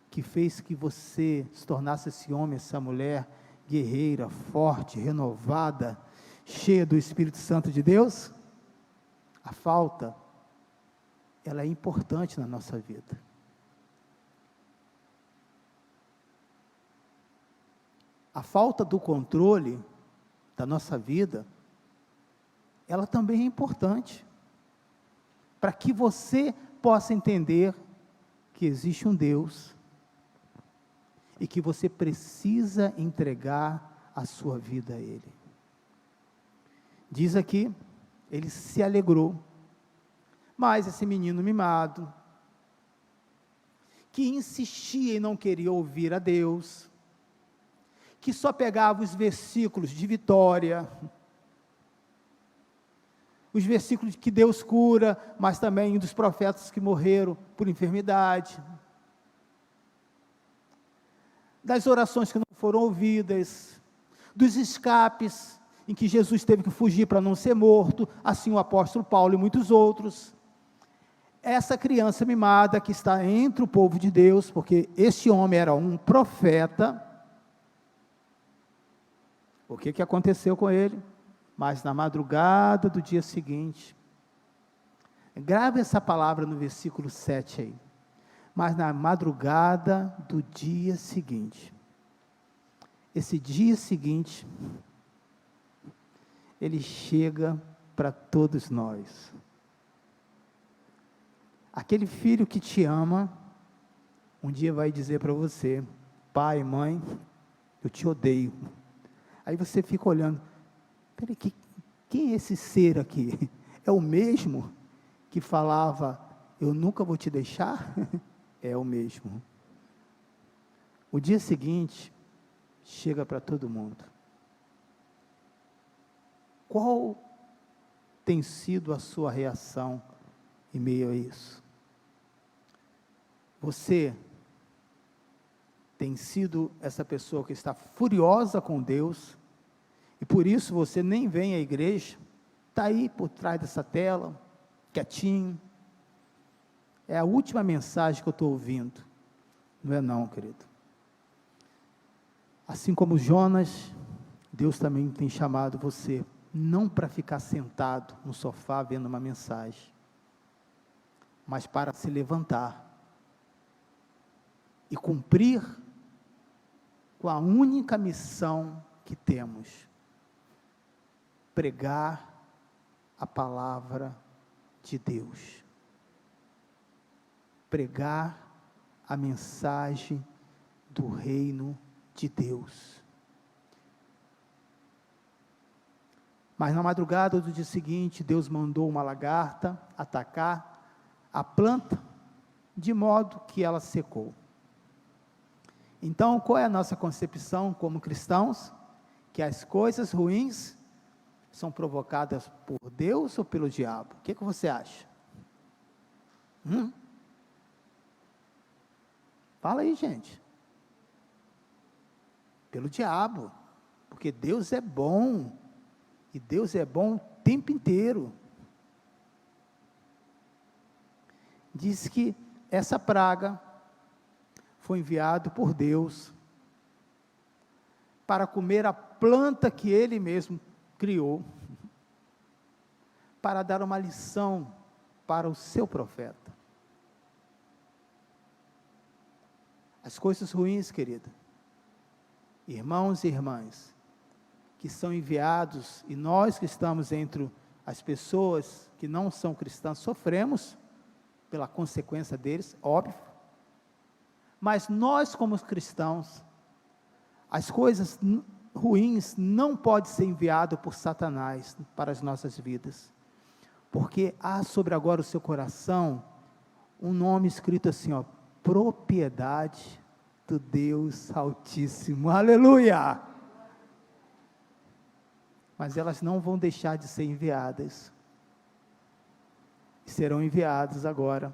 que fez que você se tornasse esse homem, essa mulher, guerreira, forte, renovada, cheia do Espírito Santo de Deus? A falta, ela é importante na nossa vida. A falta do controle da nossa vida, ela também é importante, para que você possa entender que existe um Deus, e que você precisa entregar a sua vida a Ele. Diz aqui, ele se alegrou, mas esse menino mimado, que insistia e não queria ouvir a Deus, que só pegava os versículos de vitória, os versículos que Deus cura, mas também dos profetas que morreram por enfermidade, das orações que não foram ouvidas, dos escapes, em que Jesus teve que fugir para não ser morto, assim o apóstolo Paulo e muitos outros. Essa criança mimada que está entre o povo de Deus, porque este homem era um profeta. O que aconteceu com ele? Mas na madrugada do dia seguinte, grave essa palavra no versículo 7 aí, mas na madrugada do dia seguinte, esse dia seguinte, ele chega para todos nós. Aquele filho que te ama, um dia vai dizer para você: pai, mãe, eu te odeio. Aí você fica olhando, peraí, quem é esse ser aqui? É o mesmo que falava, eu nunca vou te deixar? É o mesmo. O dia seguinte, chega para todo mundo. Qual tem sido a sua reação em meio a isso? Você tem sido essa pessoa que está furiosa com Deus, e por isso você nem vem à igreja, está aí por trás dessa tela, quietinho? É a última mensagem que eu estou ouvindo. Não é não, querido. Assim como Jonas, Deus também tem chamado você, não para ficar sentado no sofá vendo uma mensagem, mas para se levantar e cumprir com a única missão que temos: pregar a palavra de Deus, pregar a mensagem do reino de Deus. Mas na madrugada do dia seguinte, Deus mandou uma lagarta atacar a planta, de modo que ela secou. Então, qual é a nossa concepção como cristãos? Que as coisas ruins são provocadas por Deus ou pelo diabo? O que você acha? Fala aí, gente. Pelo diabo, porque Deus é bom, e Deus é bom o tempo inteiro. Diz que essa praga foi enviada por Deus para comer a planta que Ele mesmo criou, para dar uma lição para o seu profeta. As coisas ruins, querida, irmãos e irmãs, que são enviados, e nós que estamos entre as pessoas que não são cristãs, sofremos pela consequência deles, óbvio, mas nós como cristãos, as coisas ruins não podem ser enviadas por Satanás para as nossas vidas, porque há sobre agora o seu coração, um nome escrito assim, propriedade do Deus Altíssimo, aleluia! Mas elas não vão deixar de ser enviadas, e serão enviadas agora,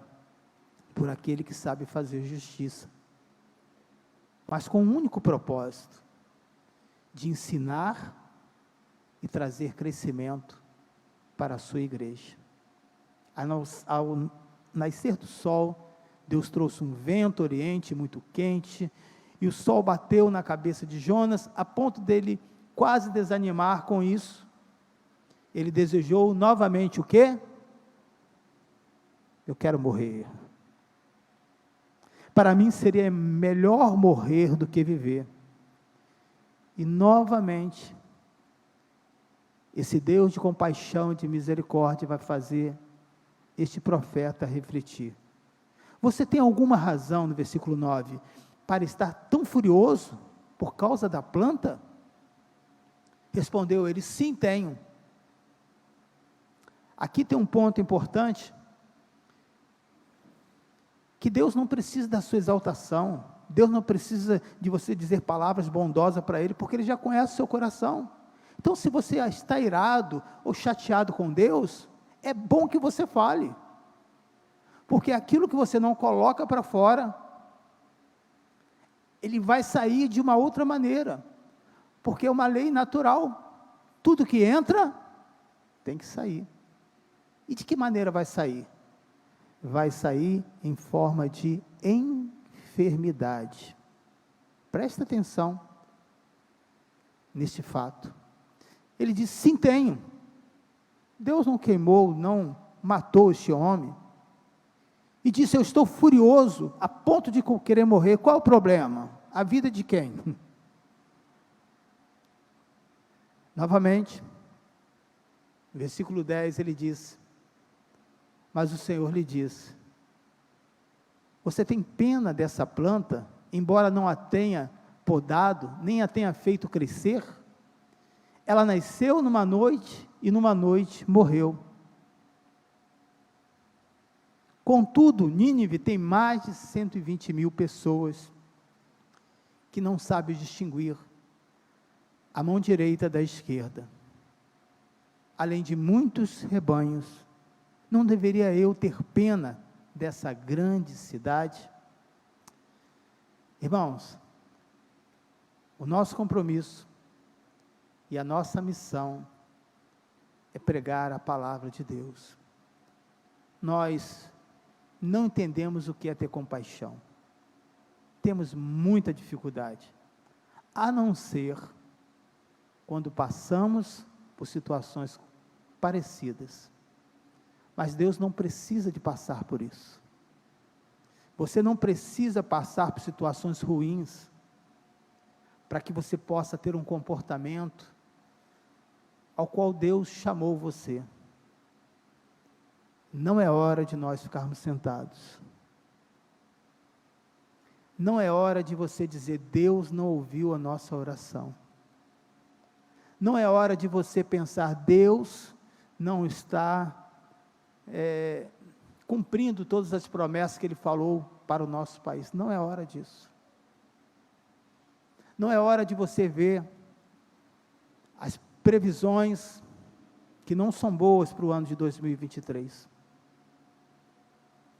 por aquele que sabe fazer justiça, mas com um único propósito, de ensinar e trazer crescimento para a sua igreja. Ao nascer do sol, Deus trouxe um vento oriente muito quente, e o sol bateu na cabeça de Jonas, a ponto dele quase desanimar com isso. Ele desejou novamente o quê? Eu quero morrer. Para mim seria melhor morrer do que viver. E novamente, esse Deus de compaixão e de misericórdia vai fazer este profeta refletir. Você tem alguma razão, no versículo 9, para estar tão furioso por causa da planta? Respondeu ele, sim, tenho. Aqui tem um ponto importante, que Deus não precisa da sua exaltação, Deus não precisa de você dizer palavras bondosas para Ele, porque Ele já conhece o seu coração. Então, se você está irado ou chateado com Deus, é bom que você fale, porque aquilo que você não coloca para fora, ele vai sair de uma outra maneira, porque é uma lei natural, tudo que entra, tem que sair. E de que maneira vai sair? Vai sair em forma de enfermidade. Presta atenção neste fato. Ele diz, sim, tenho. Deus não queimou, não matou este homem. E disse, eu estou furioso, a ponto de querer morrer. Qual é o problema? A vida de quem? Novamente, versículo 10, ele diz, mas o Senhor lhe disse, você tem pena dessa planta, embora não a tenha podado, nem a tenha feito crescer? Ela nasceu numa noite, e numa noite morreu. Contudo, Nínive tem mais de 120 mil pessoas, que não sabem distinguir a mão direita da esquerda, além de muitos rebanhos. Não deveria eu ter pena dessa grande cidade? Irmãos, o nosso compromisso e a nossa missão é pregar a palavra de Deus. Nós não entendemos o que é ter compaixão, temos muita dificuldade, a não ser quando passamos por situações parecidas. Mas Deus não precisa de passar por isso. Você não precisa passar por situações ruins, para que você possa ter um comportamento ao qual Deus chamou você. Não é hora de nós ficarmos sentados. Não é hora de você dizer, Deus não ouviu a nossa oração. Não é hora de você pensar, Deus não está cumprindo todas as promessas que Ele falou para o nosso país. Não é hora disso. Não é hora de você ver as previsões que não são boas para o ano de 2023.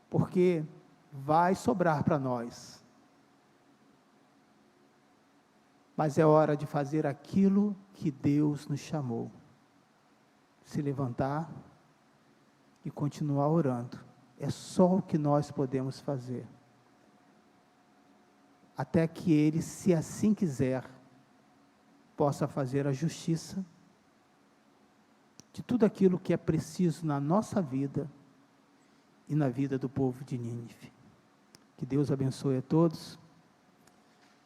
Porque vai sobrar para nós. Mas é hora de fazer aquilo que Deus nos chamou. Se levantar e continuar orando. É só o que nós podemos fazer. Até que Ele, se assim quiser, possa fazer a justiça de tudo aquilo que é preciso na nossa vida e na vida do povo de Nínive. Que Deus abençoe a todos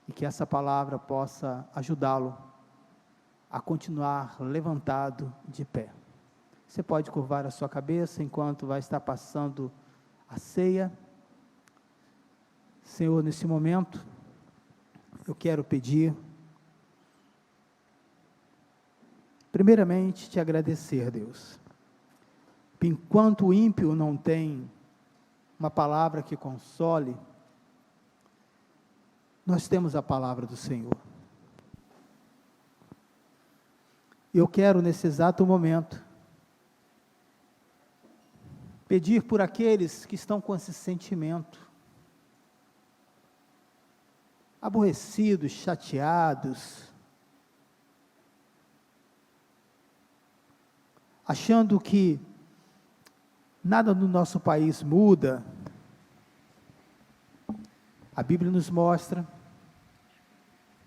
e que essa palavra possa ajudá-lo a continuar levantado de pé. Você pode curvar a sua cabeça enquanto vai estar passando a ceia. Senhor, nesse momento, eu quero pedir, primeiramente, te agradecer, Deus. Enquanto o ímpio não tem uma palavra que console, nós temos a palavra do Senhor. Eu quero, nesse exato momento, pedir por aqueles que estão com esse sentimento, aborrecidos, chateados, achando que nada no nosso país muda. A Bíblia nos mostra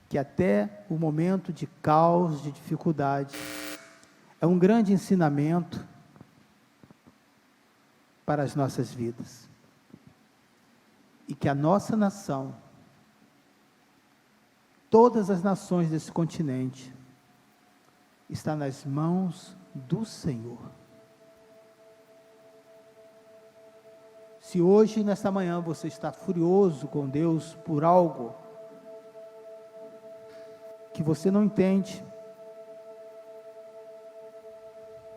que até o momento de caos, de dificuldade, é um grande ensinamento para as nossas vidas. E que a nossa nação, todas as nações desse continente, está nas mãos do Senhor. Se hoje, nesta manhã, você está furioso com Deus por algo que você não entende,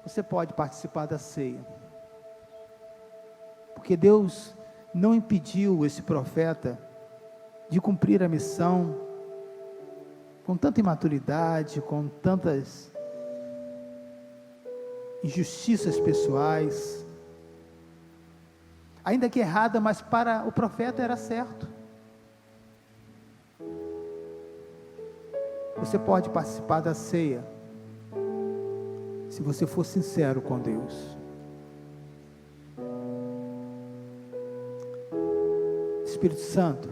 você pode participar da ceia. Porque Deus não impediu esse profeta de cumprir a missão com tanta imaturidade, com tantas injustiças pessoais, ainda que errada, mas para o profeta era certo. Você pode participar da ceia, se você for sincero com Deus. Espírito Santo,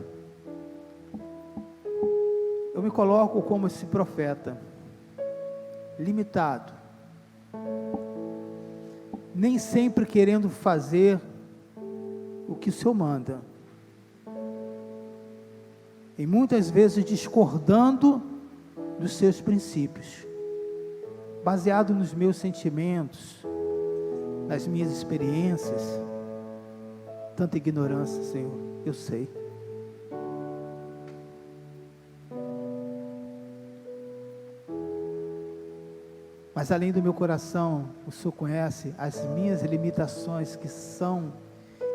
eu me coloco como esse profeta, limitado, nem sempre querendo fazer o que o Senhor manda, e muitas vezes discordando dos seus princípios, baseado nos meus sentimentos, nas minhas experiências, tanta ignorância, Senhor, eu sei. Mas além do meu coração, o Senhor conhece as minhas limitações, que são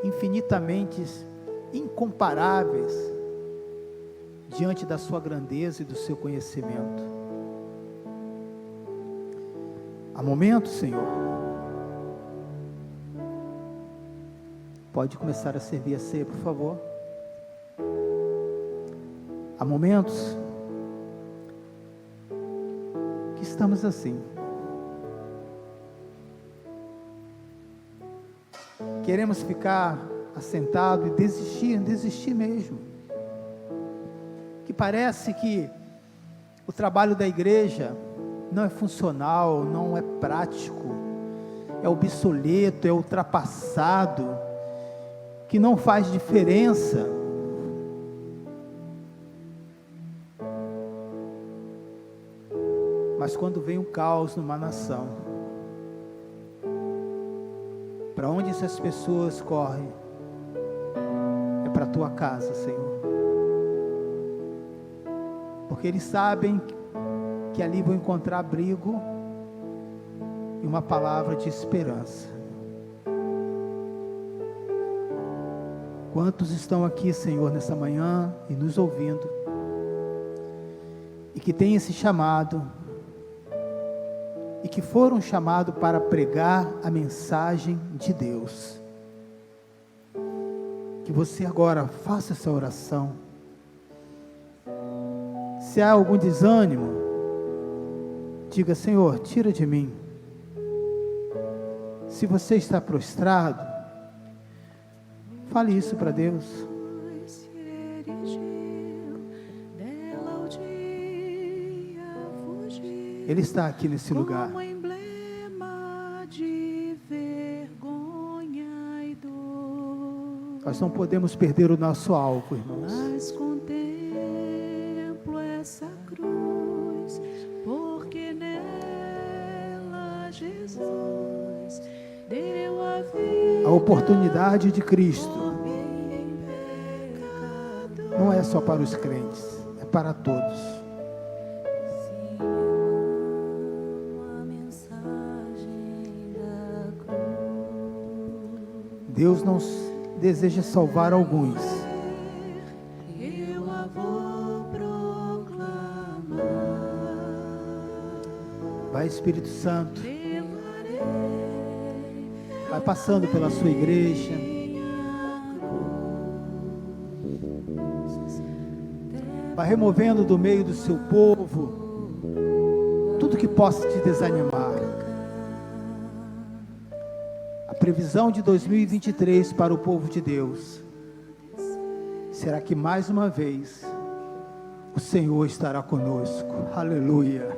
infinitamente incomparáveis diante da sua grandeza e do seu conhecimento. Há momentos, Senhor, pode começar a servir a ceia, por favor. Há momentos que estamos assim, queremos ficar assentado e desistir mesmo, que parece que o trabalho da igreja não é funcional, não é prático, é obsoleto, é ultrapassado, que não faz diferença. Mas quando vem um caos numa nação, para onde essas pessoas correm? É para a tua casa, Senhor. Porque eles sabem que ali vão encontrar abrigo e uma palavra de esperança. Quantos estão aqui, Senhor, nessa manhã e nos ouvindo, e que têm esse chamado, e que foram chamados para pregar a mensagem de Deus. Que você agora faça essa oração. Se há algum desânimo, diga: Senhor, tira de mim. Se você está prostrado, fale isso para Deus. Ele está aqui nesse lugar. Nós não podemos perder o nosso alvo, irmãos. Mas contemplo essa cruz, porque nela Jesus deu a vida. A oportunidade de Cristo não é só para os crentes, é para todos. Deus não deseja salvar alguns. Eu a vou proclamar. Vai, Espírito Santo, vai passando pela sua igreja, vai removendo do meio do seu povo tudo que possa te desanimar. A previsão de 2023 para o povo de Deus será que mais uma vez o Senhor estará conosco. Aleluia.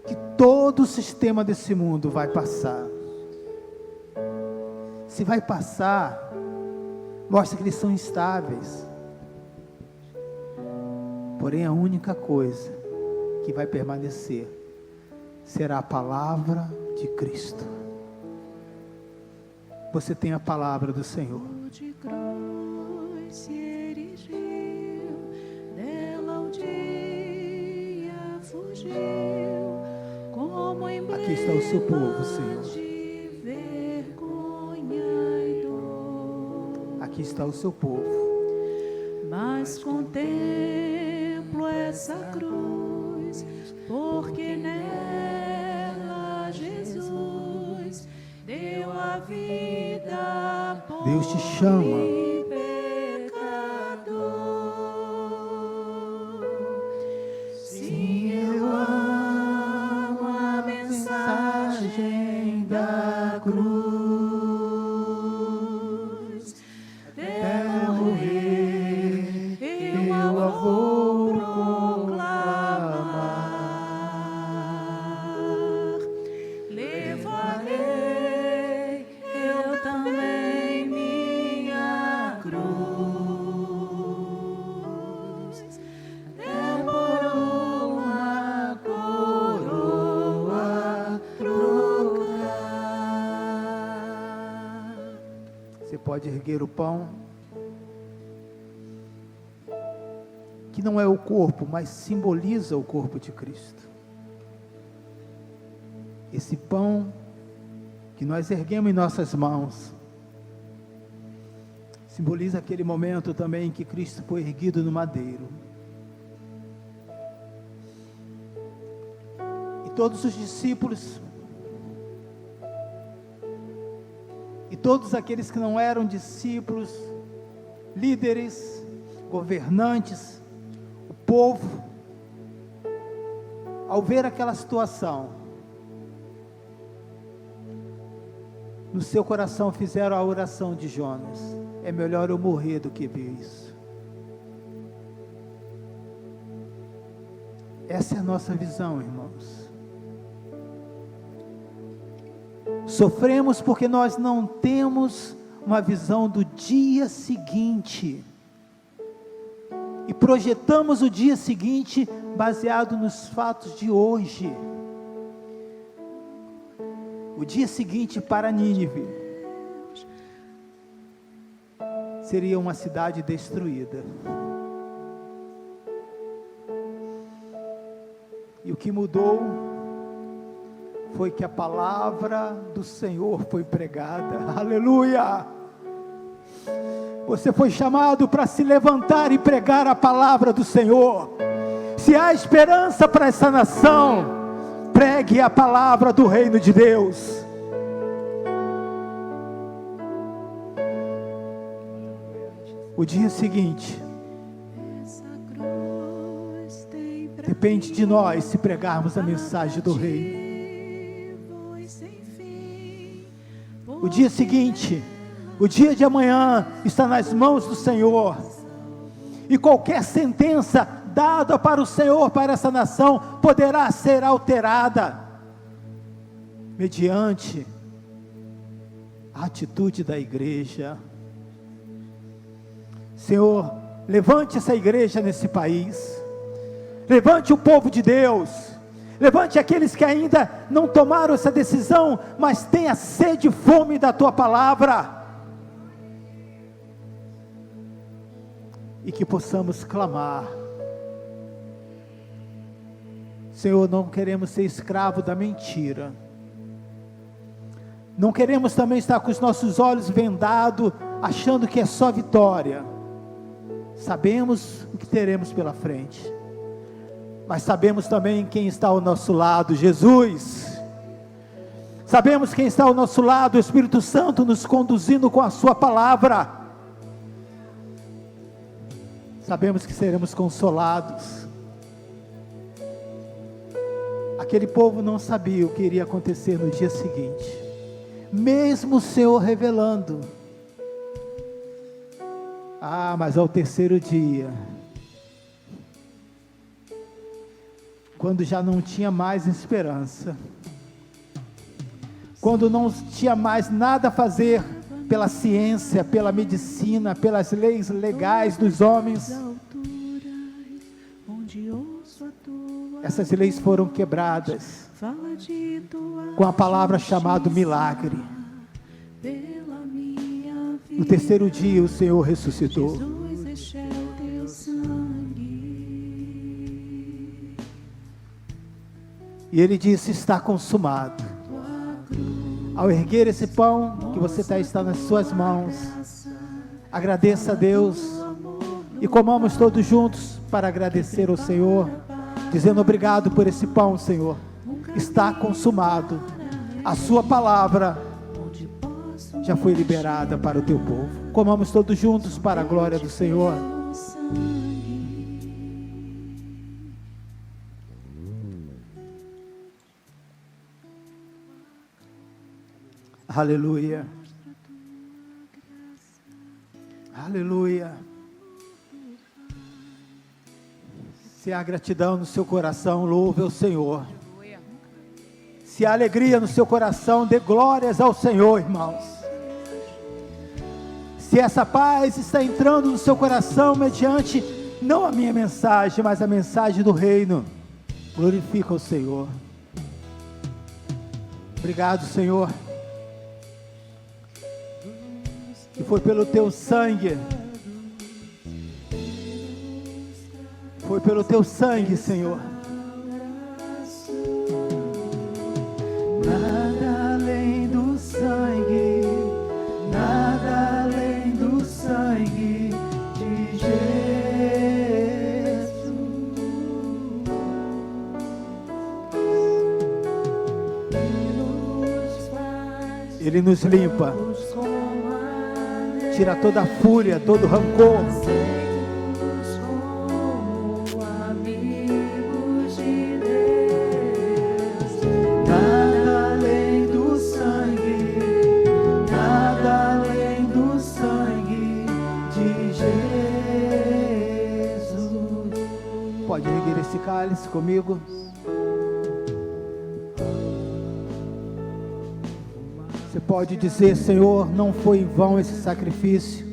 Que todo o sistema desse mundo vai passar. Se vai passar, mostra que eles são instáveis. Porém, a única coisa que vai permanecer será a palavra de Cristo. Você tem a palavra do Senhor. De cruz se erigiu, dela o dia fugiu, como emblema Aqui está o seu povo, Senhor. de vergonha e dor. Aqui está o seu povo. Mas contemplo essa cruz, porque nela Jesus deu a vida por Deus te chama. mim, pecador. Sim, eu amo a mensagem da cruz. Dela morrer, eu a vou proclamar. Levarei eu também minha cruz, por uma coroa trocar. Você pode erguer o pão, que não é o corpo, mas simboliza o corpo de Cristo. Esse pão que nós erguemos em nossas mãos simboliza aquele momento também em que Cristo foi erguido no madeiro. E todos os discípulos, e todos aqueles que não eram discípulos, líderes, governantes, o povo, ao ver aquela situação, no seu coração fizeram a oração de Jonas: é melhor eu morrer do que ver isso. Essa é a nossa visão, irmãos. Sofremos porque nós não temos uma visão do dia seguinte, e projetamos o dia seguinte baseado nos fatos de hoje. O dia seguinte para Nínive seria uma cidade destruída. que mudou foi que a palavra do Senhor foi pregada. Aleluia! Você foi chamado para se levantar e pregar a palavra do Senhor. Se há esperança para essa nação, pregue a palavra do reino de Deus. O dia seguinte depende de nós se pregarmos a mensagem do reino. O dia seguinte, o dia de amanhã está nas mãos do Senhor. E qualquer sentença dada para o Senhor, para essa nação, poderá ser alterada mediante a atitude da igreja. Senhor, levante essa igreja nesse país, levante o povo de Deus, levante aqueles que ainda não tomaram essa decisão, mas têm a sede e fome da Tua palavra, e que possamos clamar. Senhor, não queremos ser escravo da mentira, não queremos também estar com os nossos olhos vendados, achando que é só vitória. Sabemos o que teremos pela frente, mas sabemos também quem está ao nosso lado, Jesus. Sabemos quem está ao nosso lado, o Espírito Santo nos conduzindo com a sua palavra. Sabemos que seremos consolados. Aquele povo não sabia o que iria acontecer no dia seguinte, mesmo o Senhor revelando. Mas ao terceiro dia, quando já não tinha mais esperança, quando não tinha mais nada a fazer pela ciência, pela medicina, pelas leis legais dos homens, essas leis foram quebradas com a palavra chamada milagre. No terceiro dia o Senhor ressuscitou. E Ele disse: está consumado. Ao erguer esse pão que você está nas suas mãos, agradeça a Deus e comamos todos juntos para agradecer ao Senhor, dizendo: obrigado por esse pão, Senhor. Está consumado. A sua palavra já foi liberada para o teu povo. Comamos todos juntos para a glória do Senhor. Aleluia. Aleluia. Se há gratidão no seu coração, louve ao Senhor. Se há alegria no seu coração, dê glórias ao Senhor, irmãos. Se essa paz está entrando no seu coração mediante, não a minha mensagem, mas a mensagem do reino, glorifica o Senhor. Obrigado, Senhor. E foi pelo teu sangue, foi pelo teu sangue, Senhor. Nada além do sangue, nada além do sangue de Jesus. Ele nos limpa, tira toda a fúria, todo o rancor. Nada além do sangue, nada além do sangue de Jesus. Pode erguer esse cálice comigo. Você pode dizer: Senhor, não foi em vão esse sacrifício.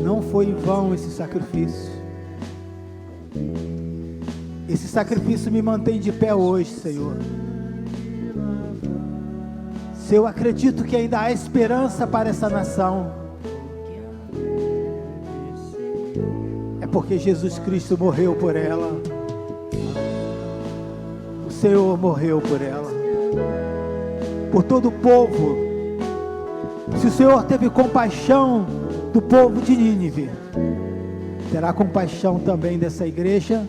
Não foi em vão esse sacrifício. Esse sacrifício me mantém de pé hoje, Senhor. Se eu acredito que ainda há esperança para essa nação, é porque Jesus Cristo morreu por ela. Senhor morreu por ela, por todo o povo. Se o Senhor teve compaixão do povo de Nínive, terá compaixão também dessa igreja,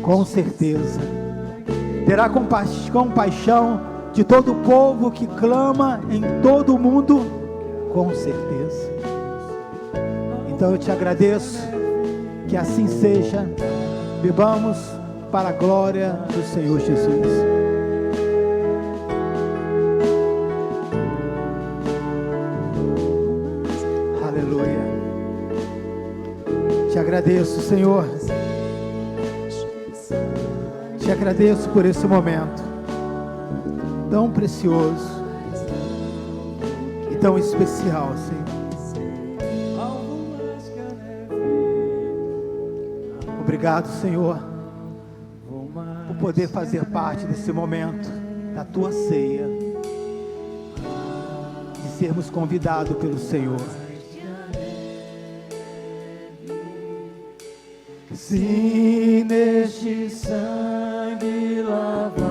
com certeza. Terá compaixão de todo o povo que clama em todo o mundo, com certeza. Então eu te agradeço, que assim seja. Bebamos para a glória do Senhor Jesus. Aleluia. Te agradeço, Senhor. Te agradeço por esse momento tão precioso e tão especial, Senhor. Obrigado, Senhor, por poder fazer parte desse momento da Tua ceia, de sermos convidados pelo Senhor. Se neste sangue lavado,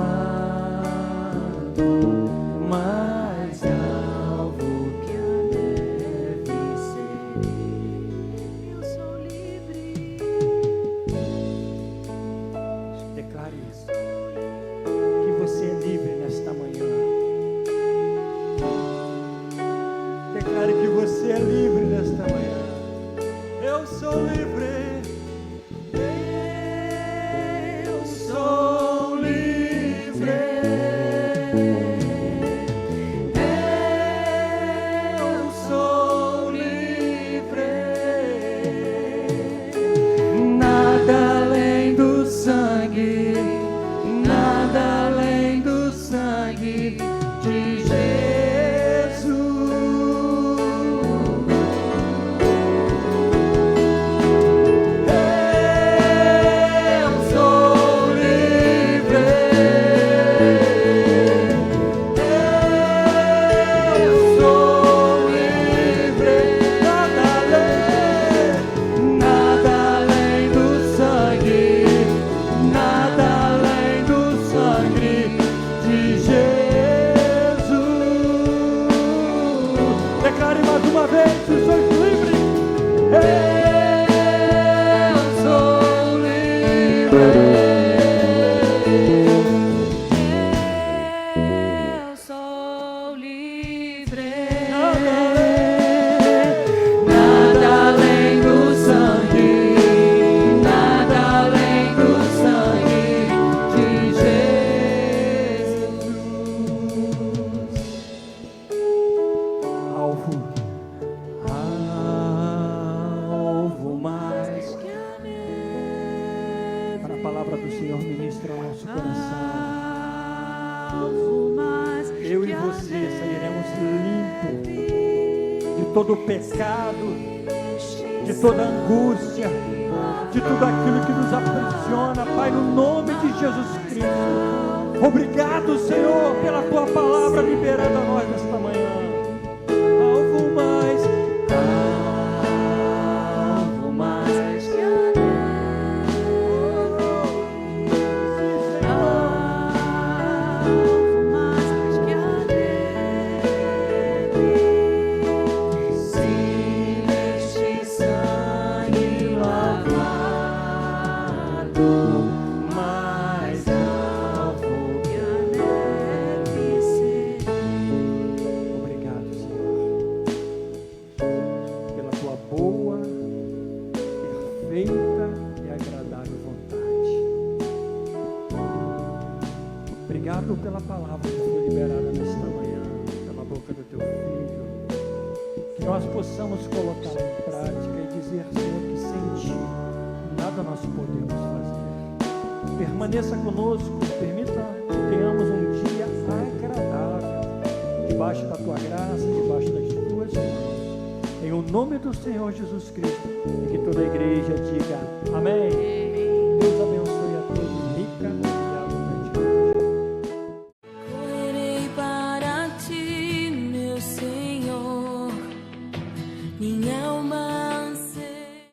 mais alvo que a neve serei, eu sou livre. Declare isso, que você é livre nesta manhã. Declare que você é livre nesta manhã. Eu sou livre. Eu sou livre. Eu sou livre. Nada além do sangue, nada além do sangue de Jesus. Eu sou livre. Eu sou livre. Nada além do sangue, nada além do sangue de Jesus. Declare mais uma vez, os sois livres. Eu sou livre. Eu sou livre. Nada além do sangue, nada além do sangue de Jesus. Alvo mais. Para a palavra do Senhor ministra ao nosso coração. Eu e você sairemos limpos de todo o pecado, de toda angústia, de tudo aquilo que nos aprisiona, Pai, no nome de Jesus Cristo. Obrigado, Senhor, pela Tua palavra liberada a nós nesta manhã. Alvo mais, alvo mais que a se neste sangue lavado, mais alvo que a neve serei. Obrigado, Senhor, pela Tua boa, perfeita e agradável vontade. Obrigado pela palavra que foi liberada nesta manhã, pela boca do Teu Filho. Que nós possamos colocá-la em prática e dizer, Senhor, que sem Ti nada nós podemos fazer. Permaneça conosco, permita que tenhamos um dia agradável, debaixo da Tua graça, debaixo das Tuas mãos. Em o nome do Senhor Jesus Cristo, e que toda a igreja diga amém.